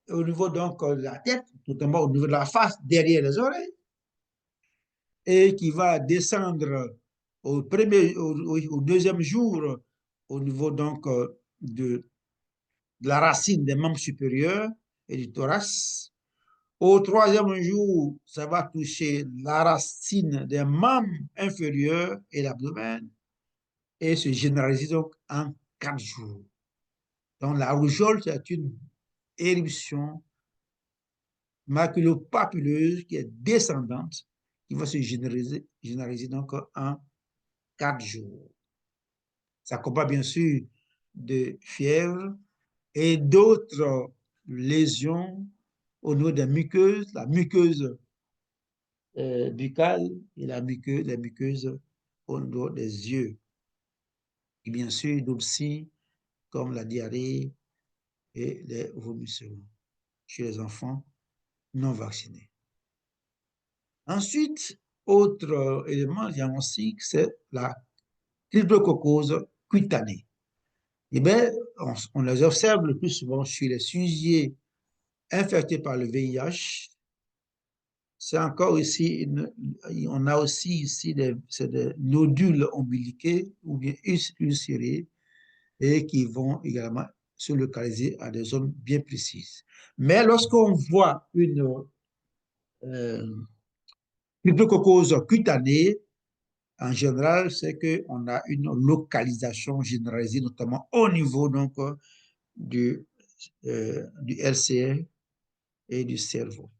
au niveau donc de la tête, notamment au niveau de la face, derrière les oreilles, et qui va descendre au deuxième jour au niveau donc de la racine des membres supérieurs et du thorax. Au troisième jour, ça va toucher la racine des membres inférieurs et l'abdomen et se généraliser donc en 4 jours. Donc la rougeole, c'est une éruption maculopapuleuse qui est descendante, qui va se généraliser donc en 4 jours. Ça accompagne bien sûr de fièvre et d'autres lésions au niveau des muqueuses, la muqueuse buccale et les muqueuses au niveau des yeux. Et bien sûr, d'autres signes comme la diarrhée et les vomissements chez les enfants non vaccinés. Ensuite, autre élément diagnostique, c'est la cryptococcose cutanée. Eh bien, on les observe le plus souvent chez les sujets infectés par le VIH. C'est encore ici, on a aussi ici des nodules ombiliqués ou bien ulcérés et qui vont également se localiser à des zones bien précises. Mais lorsqu'on voit une cryptococcose cutanée, en général, c'est qu'on a une localisation généralisée, notamment au niveau donc, du LCR et du cerveau.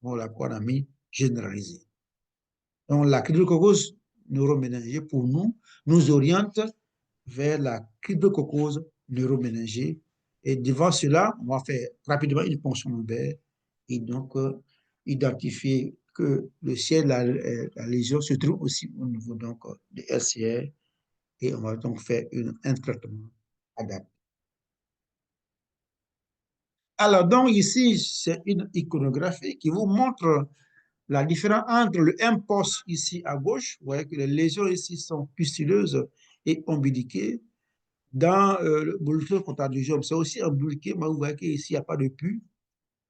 On l'a mis généralisé. Donc, la cryptococcose neuroméningée, pour nous, nous oriente vers la cryptococcose neuroméningée. Et devant cela, on va faire rapidement une ponction lombaire et donc identifier que le siège de la lésion se trouve aussi au niveau donc, de LCR et on va donc faire un traitement adapté. Alors, donc ici, c'est une iconographie qui vous montre la différence entre le M-post ici à gauche, vous voyez que les lésions ici sont pustuleuses et ombiliquées. Dans le molluscum contagium, c'est aussi ombiliqué, mais vous voyez qu'ici, il n'y a pas de pus,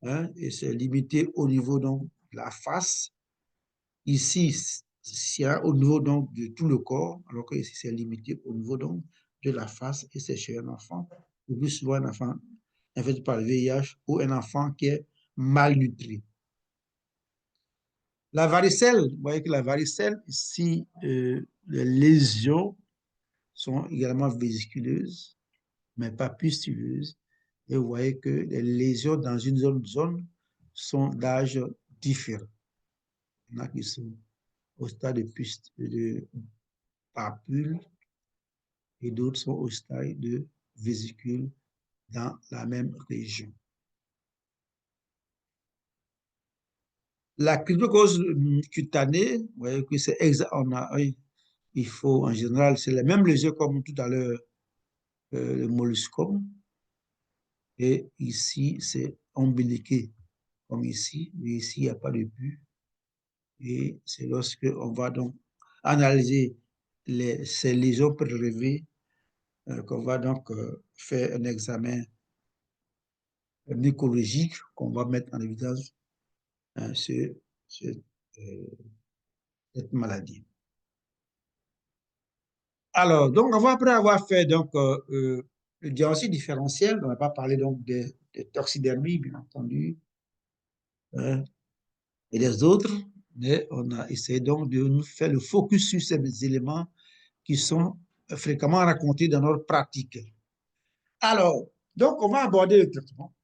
hein, et c'est limité au niveau donc, de la face. Ici, c'est au niveau donc, de tout le corps, alors que ici, c'est limité au niveau donc, de la face, et c'est chez un enfant, le plus souvent un enfant infecté par le VIH ou un enfant qui est malnutri. La varicelle, vous voyez que la varicelle, ici, les lésions sont également vésiculeuses, mais pas pustuleuses. Et vous voyez que les lésions dans une zone sont d'âge différent. Il y en a qui sont au stade de papule et d'autres sont au stade de vésicule dans la même région. La cryptocose cutanée, vous voyez que c'est il faut en général, c'est les mêmes lésions comme tout à l'heure, le molluscum. Et ici, c'est ombiliqué, comme ici, mais ici, il n'y a pas de pus. Et c'est lorsque on va donc analyser ces lésions prélevées qu'on va donc faire un examen mycologique qu'on va mettre en évidence sur cette maladie. Alors, donc, après avoir fait donc, le diagnostic différentiel, on ne va pas parler donc de toxidermie, bien entendu, et des autres, mais on a essayé donc de nous faire le focus sur ces éléments qui sont fréquemment racontés dans notre pratique. Alors, donc, on va aborder le traitement.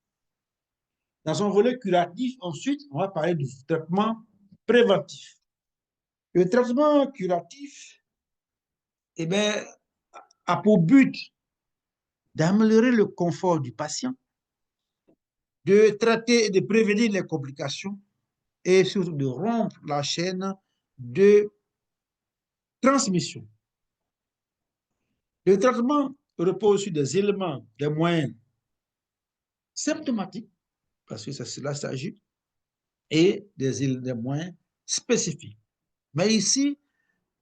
Dans son volet curatif, ensuite, on va parler du traitement préventif. Le traitement curatif, eh bien, a pour but d'améliorer le confort du patient, de traiter et de prévenir les complications et surtout de rompre la chaîne de transmission. Le traitement repose sur des éléments, des moyens symptomatiques, parce que c'est cela s'agit, et des moyens spécifiques. Mais ici,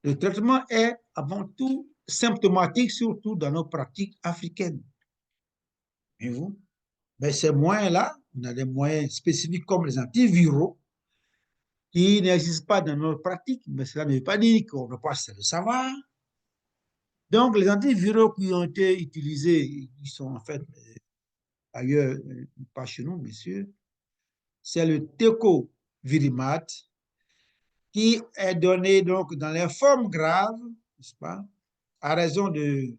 le traitement est avant tout symptomatique, surtout dans nos pratiques africaines. Et vous? Mais ces moyens-là, on a des moyens spécifiques comme les antiviraux, qui n'existent pas dans notre pratique, mais cela ne veut pas dire qu'on ne peut pas le savoir. Donc, les antiviraux qui ont été utilisés, ils sont en fait ailleurs, pas chez nous, messieurs, c'est le tecovirimat, qui est donné donc dans les formes graves, n'est-ce pas, à raison de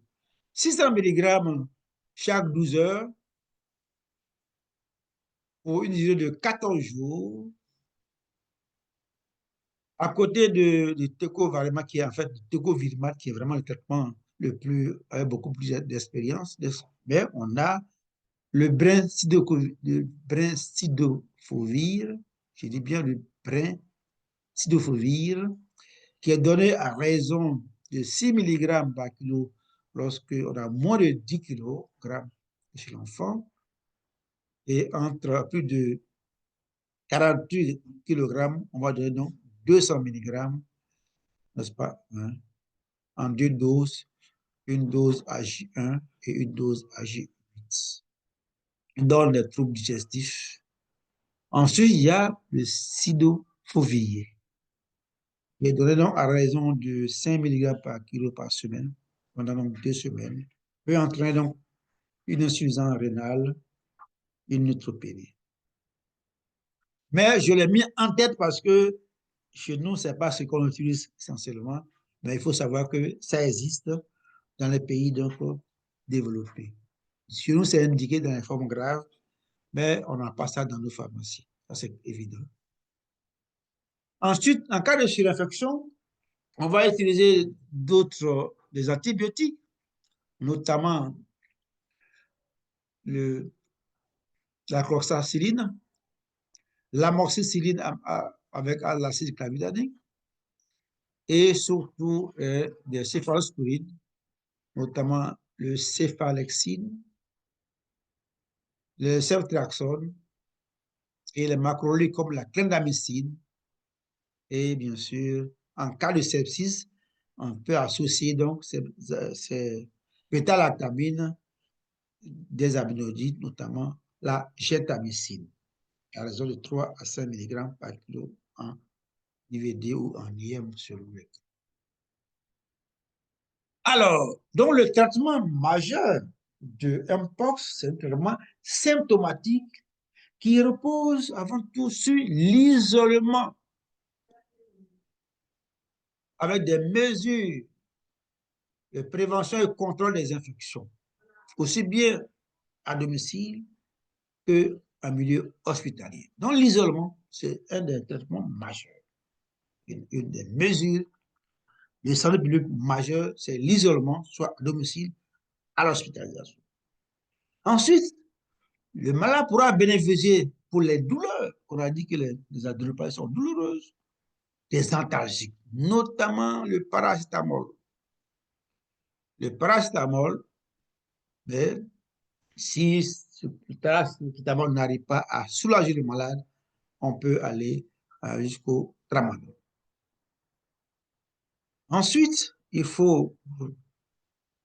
600 mg chaque 12 heures pour une durée de 14 jours, à côté de tecovirimat, qui est en fait tecovirimat, qui est vraiment le traitement le plus, avec beaucoup plus d'expérience, mais on a le brincidofovir, je dis bien le brincidofovir, qui est donné à raison de 6 mg par kilo lorsqu'on a moins de 10 kg chez l'enfant, et entre plus de 48 kg, on va donner donc 200 mg, n'est-ce pas, hein, en deux doses, une dose AJ1 et une dose AJ8, dans les troubles digestifs. Ensuite, il y a le cidofovir, qui est donné donc à raison de 5 mg par kilo par semaine, pendant donc 2 semaines, peut entraîner donc une insuffisance rénale, une neutropénie. Mais je l'ai mis en tête parce que chez nous, ce n'est pas ce qu'on utilise essentiellement, mais il faut savoir que ça existe dans les pays donc développés. Chez nous, c'est indiqué dans les formes graves, mais on n'a pas ça dans nos pharmacies. Ça, c'est évident. Ensuite, en cas de surinfection, on va utiliser des antibiotiques, notamment la cloxacilline, l'amoxicilline avec l'acide clavulanique, et surtout des céphalosporines, notamment le céphalexine le ceftriaxone et les macrolides comme la clindamycine. Et bien sûr, en cas de sepsis, on peut associer donc ces bêta-lactamines des aminodides, notamment la gentamicine, à raison de 3 à 5 mg par kilo en IVD ou en IM sur le mec. Alors, donc le traitement majeur de Mpox, c'est un traitement symptomatique qui repose avant tout sur l'isolement avec des mesures de prévention et contrôle des infections, aussi bien à domicile qu'en milieu hospitalier. Donc l'isolement, c'est un des traitements majeurs. Une des mesures de santé publique majeure, c'est l'isolement, soit à domicile, à l'hospitalisation. Ensuite, le malade pourra bénéficier pour les douleurs. On a dit que les antibiotiques sont douloureuses, des antalgiques, notamment le paracétamol. Le paracétamol, mais si ce paracétamol n'arrive pas à soulager le malade, on peut aller jusqu'au tramadol. Ensuite, il faut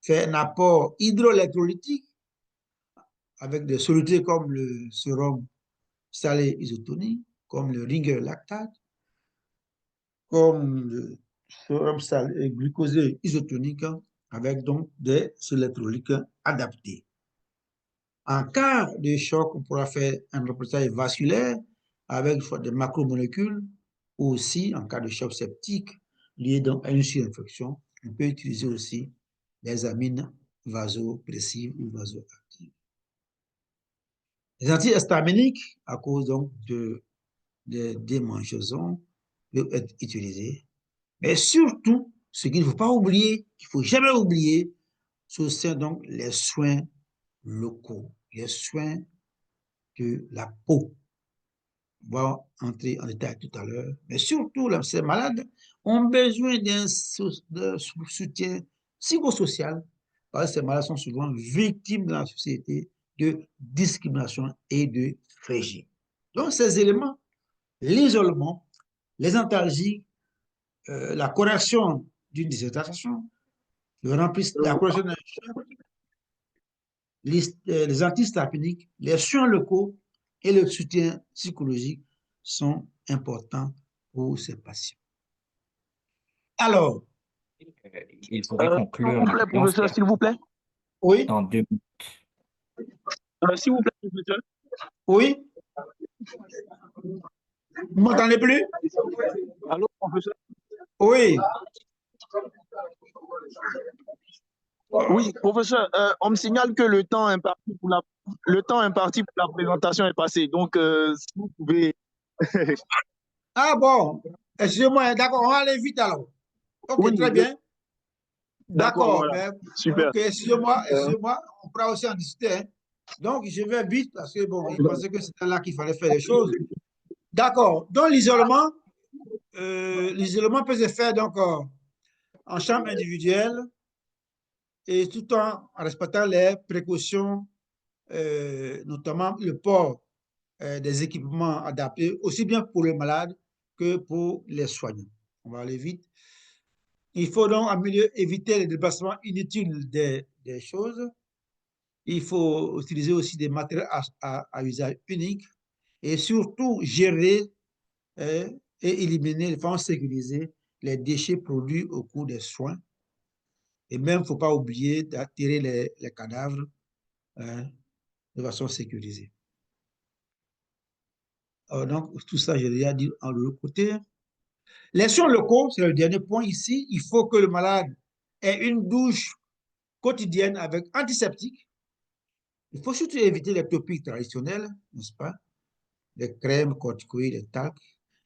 faire un apport hydroélectrolytique avec des solutés comme le sérum salé isotonique, comme le ringer lactate, comme le sérum salé glucosé isotonique, avec donc des électrolytes adaptés. En cas de choc, on pourra faire un reportage vasculaire avec des macromolécules, ou aussi, en cas de choc septique lié donc à une surinfection, on peut utiliser aussi les amines vasopressives ou vasoactives. Les antihistaminiques, à cause donc de démangeaisons, peuvent être utilisés. Mais surtout, ce qu'il ne faut pas oublier, qu'il ne faut jamais oublier, ce sont donc les soins locaux, les soins de la peau. On va entrer en détail tout à l'heure. Mais surtout, ces malades ont besoin d'un soutien psychosocial, parce que ces malades sont souvent victimes dans la société de discrimination et de régie. Donc, ces éléments, l'isolement, les antalgiques, la correction d'une dissertation, la correction d'un les antihistaminiques, les soins locaux et le soutien psychologique sont importants pour ces patients. Alors, Il faudrait conclure. Professeur, s'il vous plaît. oui, Dans 2 minutes. S'il vous plaît, professeur. oui. Vous m'entendez plus? Allô, professeur? Oui. Oui, professeur, on me signale que le temps imparti pour la présentation est passé. Donc, si vous pouvez. Ah bon, excusez-moi, d'accord, on va aller vite alors. Ok, Oui, très bien. D'accord, voilà. Super. Ok, excusez-moi, on pourra aussi en discuter. Hein. Donc, je vais vite parce que bon, il pensait que c'était là qu'il fallait faire les choses. D'accord, donc l'isolement peut se faire donc en chambre individuelle et tout en respectant les précautions, notamment le port des équipements adaptés, aussi bien pour le malade que pour les soignants. On va aller vite. Il faut donc éviter les déplacements inutiles des choses. Il faut utiliser aussi des matériels à usage unique et surtout gérer et éliminer, de façon sécurisée, les déchets produits au cours des soins. Et même, il ne faut pas oublier d'attirer les cadavres de façon sécurisée. Alors, donc, tout ça, j'ai déjà dit en l'autre côté. Les soins locaux, c'est le dernier point ici. Il faut que le malade ait une douche quotidienne avec antiseptique. Il faut surtout éviter les topiques traditionnels, n'est-ce pas? Les crèmes, corticoïdes, les talcs.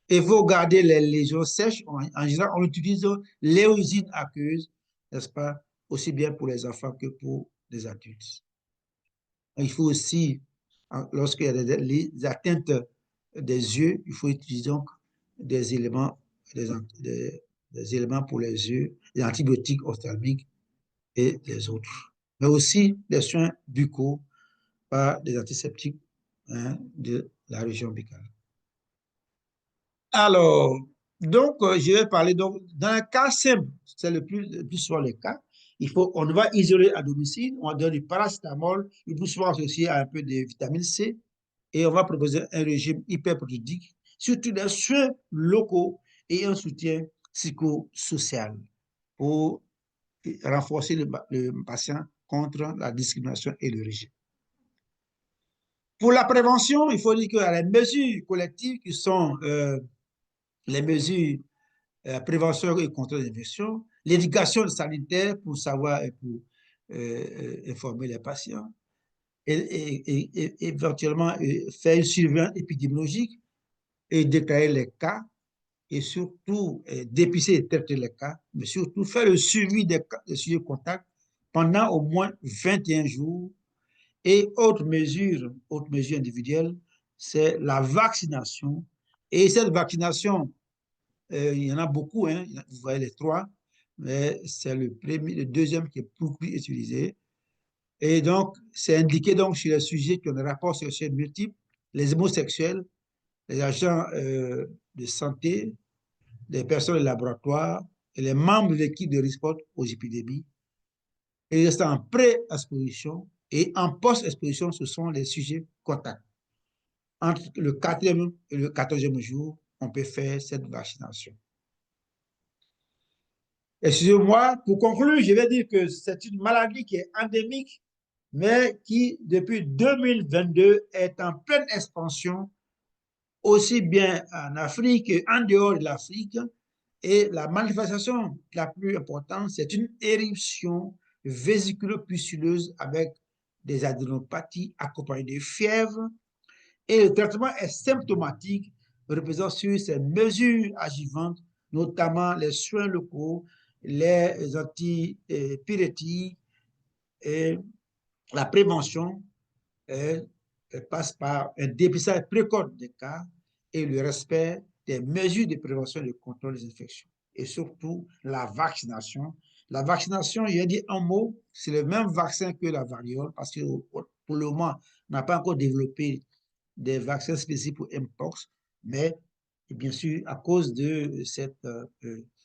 Il faut garder les lésions sèches. En général, on utilise l'éosine aqueuse, n'est-ce pas? Aussi bien pour les enfants que pour les adultes. Il faut aussi, lorsqu'il y a des atteintes des yeux, il faut utiliser donc des éléments, des éléments pour les yeux, des antibiotiques ophtalmiques et les autres. Mais aussi des soins buccaux, par des antiseptiques de la région Bicale. Alors, donc, je vais parler donc, dans un cas simple, c'est le plus souvent le cas, on va isoler à domicile, on va donner du paracétamol, le plus souvent associé à un peu de vitamine C, et on va proposer un régime hyperprotéique, surtout des soins locaux et un soutien psychosocial pour renforcer le patient contre la discrimination et le rejet. Pour la prévention, il faut dire qu'il y a les mesures collectives qui sont les mesures prévention et contrôle des infections, l'éducation sanitaire pour savoir et pour informer les patients, et éventuellement faire une surveillance épidémiologique et déclarer les cas, et surtout dépister et traiter les cas, mais surtout faire le suivi des sujets de contact pendant au moins 21 jours. Et autre mesure individuelle, c'est la vaccination. Et cette vaccination, il y en a beaucoup, hein, vous voyez les trois, mais c'est le deuxième qui est beaucoup plus utilisé. Et donc, c'est indiqué donc chez les sujets qui ont des rapports sexuels multiples, les homosexuels, les agents de santé, les personnes de laboratoire et les membres de l'équipe de response aux épidémies. Et ils restent en pré-exposition et en post-exposition, ce sont les sujets contacts. Entre le 4e et le 14e jour, on peut faire cette vaccination. Excusez-moi, pour conclure, je vais dire que c'est une maladie qui est endémique, mais qui, depuis 2022, est en pleine expansion, aussi bien en Afrique qu'en dehors de l'Afrique. Et la manifestation la plus importante, c'est une éruption vésiculo-pustuleuse avec des adénopathies accompagnées de fièvre. Et le traitement est symptomatique, reposant sur ces mesures agivantes, notamment les soins locaux, les antipyrétiques et la prévention passe par un dépistage précoce des cas et le respect des mesures de prévention et de contrôle des infections. Et surtout, la vaccination. La vaccination, je vais dire un mot, c'est le même vaccin que la variole, parce que pour le moment, on n'a pas encore développé des vaccins spécifiques pour Mpox, mais bien sûr, à cause de cette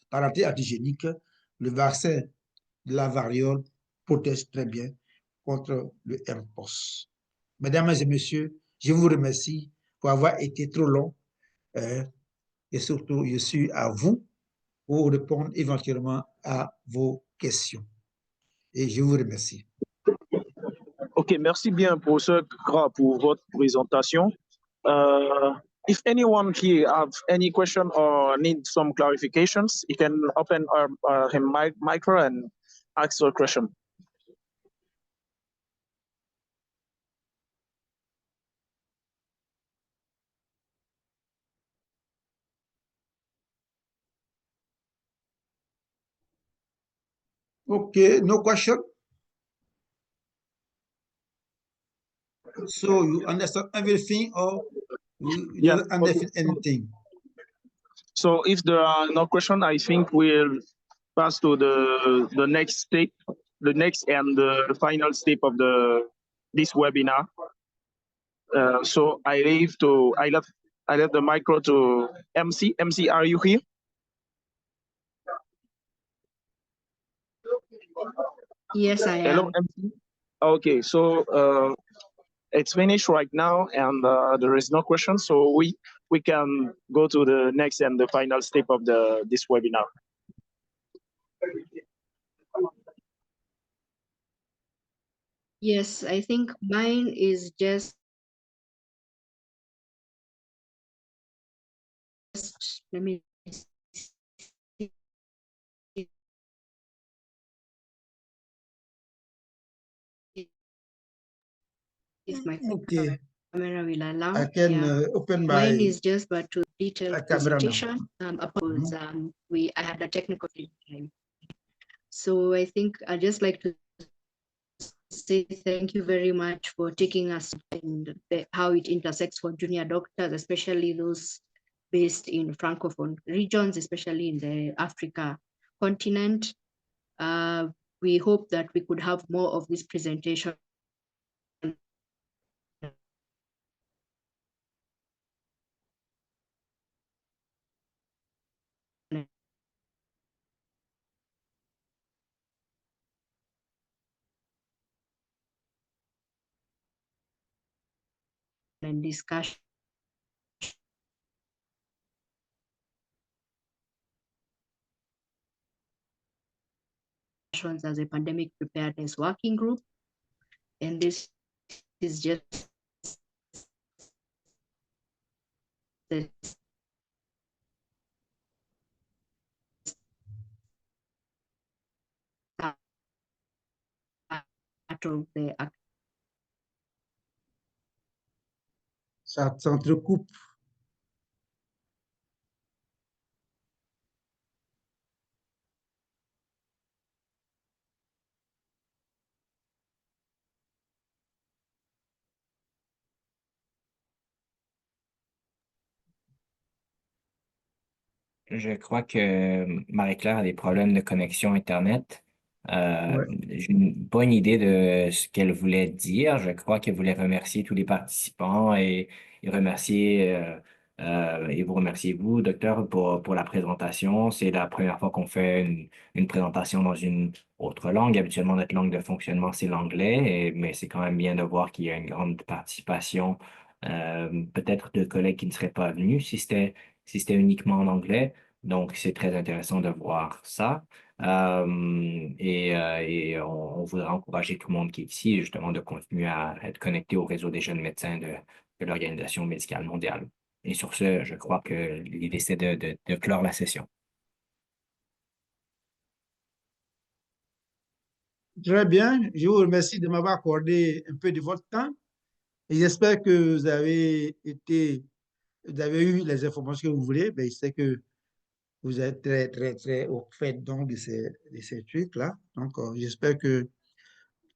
parenté antigénique, le vaccin de la variole protège très bien contre le Mpox. Mesdames et messieurs, je vous remercie pour avoir été trop long et surtout, je suis à vous pour répondre éventuellement à vos questions. Et je vous remercie. OK, merci bien pour votre présentation. If anyone here have any question or need some clarifications, you can open his micro and ask your question. Okay, no question? So you understand everything or you don't understand anything? So if there are no questions, I think we'll pass to the next step, the next and the final step of this webinar. So I left the micro to MC. MC, are you here? Yes, I am. Hello, MC. Okay, so it's finished right now, and there is no question, so we can go to the next and the final step of this webinar. Yes, I think mine is just let me see if my camera will allow. I can open my mine is just but to detailed presentation. I had a technical time. So I think I'd just like to say thank you very much for taking us in how it intersects for junior doctors, especially those based in Francophone regions, especially in the Africa continent. We hope that we could have more of this presentation and discussions as a pandemic preparedness working group. And this is just the start of the Ça s'entrecoupe. Je crois que Marie-Claire a des problèmes de connexion Internet. Ouais. J'ai une bonne idée de ce qu'elle voulait dire. Je crois qu'elle voulait remercier tous les participants et remercier et vous remercier vous, docteur, pour la présentation. C'est la première fois qu'on fait une présentation dans une autre langue. Habituellement, notre langue de fonctionnement, c'est l'anglais, mais c'est quand même bien de voir qu'il y a une grande participation, peut-être de collègues qui ne seraient pas venus si c'était uniquement en anglais. Donc, c'est très intéressant de voir ça. Et on voudrait encourager tout le monde qui est ici, justement, de continuer à être connecté au réseau des jeunes médecins de l'Organisation médicale mondiale. Et sur ce, je crois que l'idée, c'est de clore la session. Très bien. Je vous remercie de m'avoir accordé un peu de votre temps. Et j'espère que vous avez eu les informations que vous voulez. Ben, je sais que vous êtes très, très, très au fait donc de ces trucs-là. Donc, j'espère que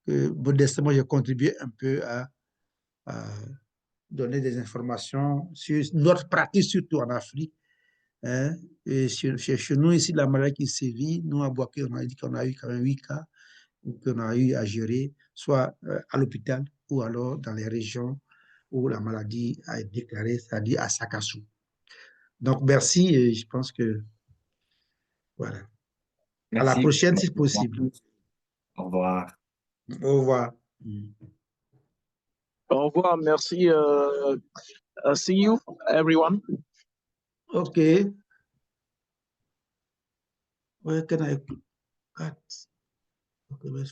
modestement, j'ai contribué un peu à donner des informations sur notre pratique, surtout en Afrique. Hein. Et chez nous, ici, la maladie qui sévit, nous, à Boaké, on a dit qu'on a eu quand même 8 cas qu'on a eu à gérer, soit à l'hôpital ou alors dans les régions où la maladie a été déclarée, c'est-à-dire à Sakassou. Donc, merci et je pense que, voilà. À la Merci. prochaine, si possible. Au revoir. Au revoir. Au revoir, merci. See you, everyone. OK. Where can I cut? Okay, let's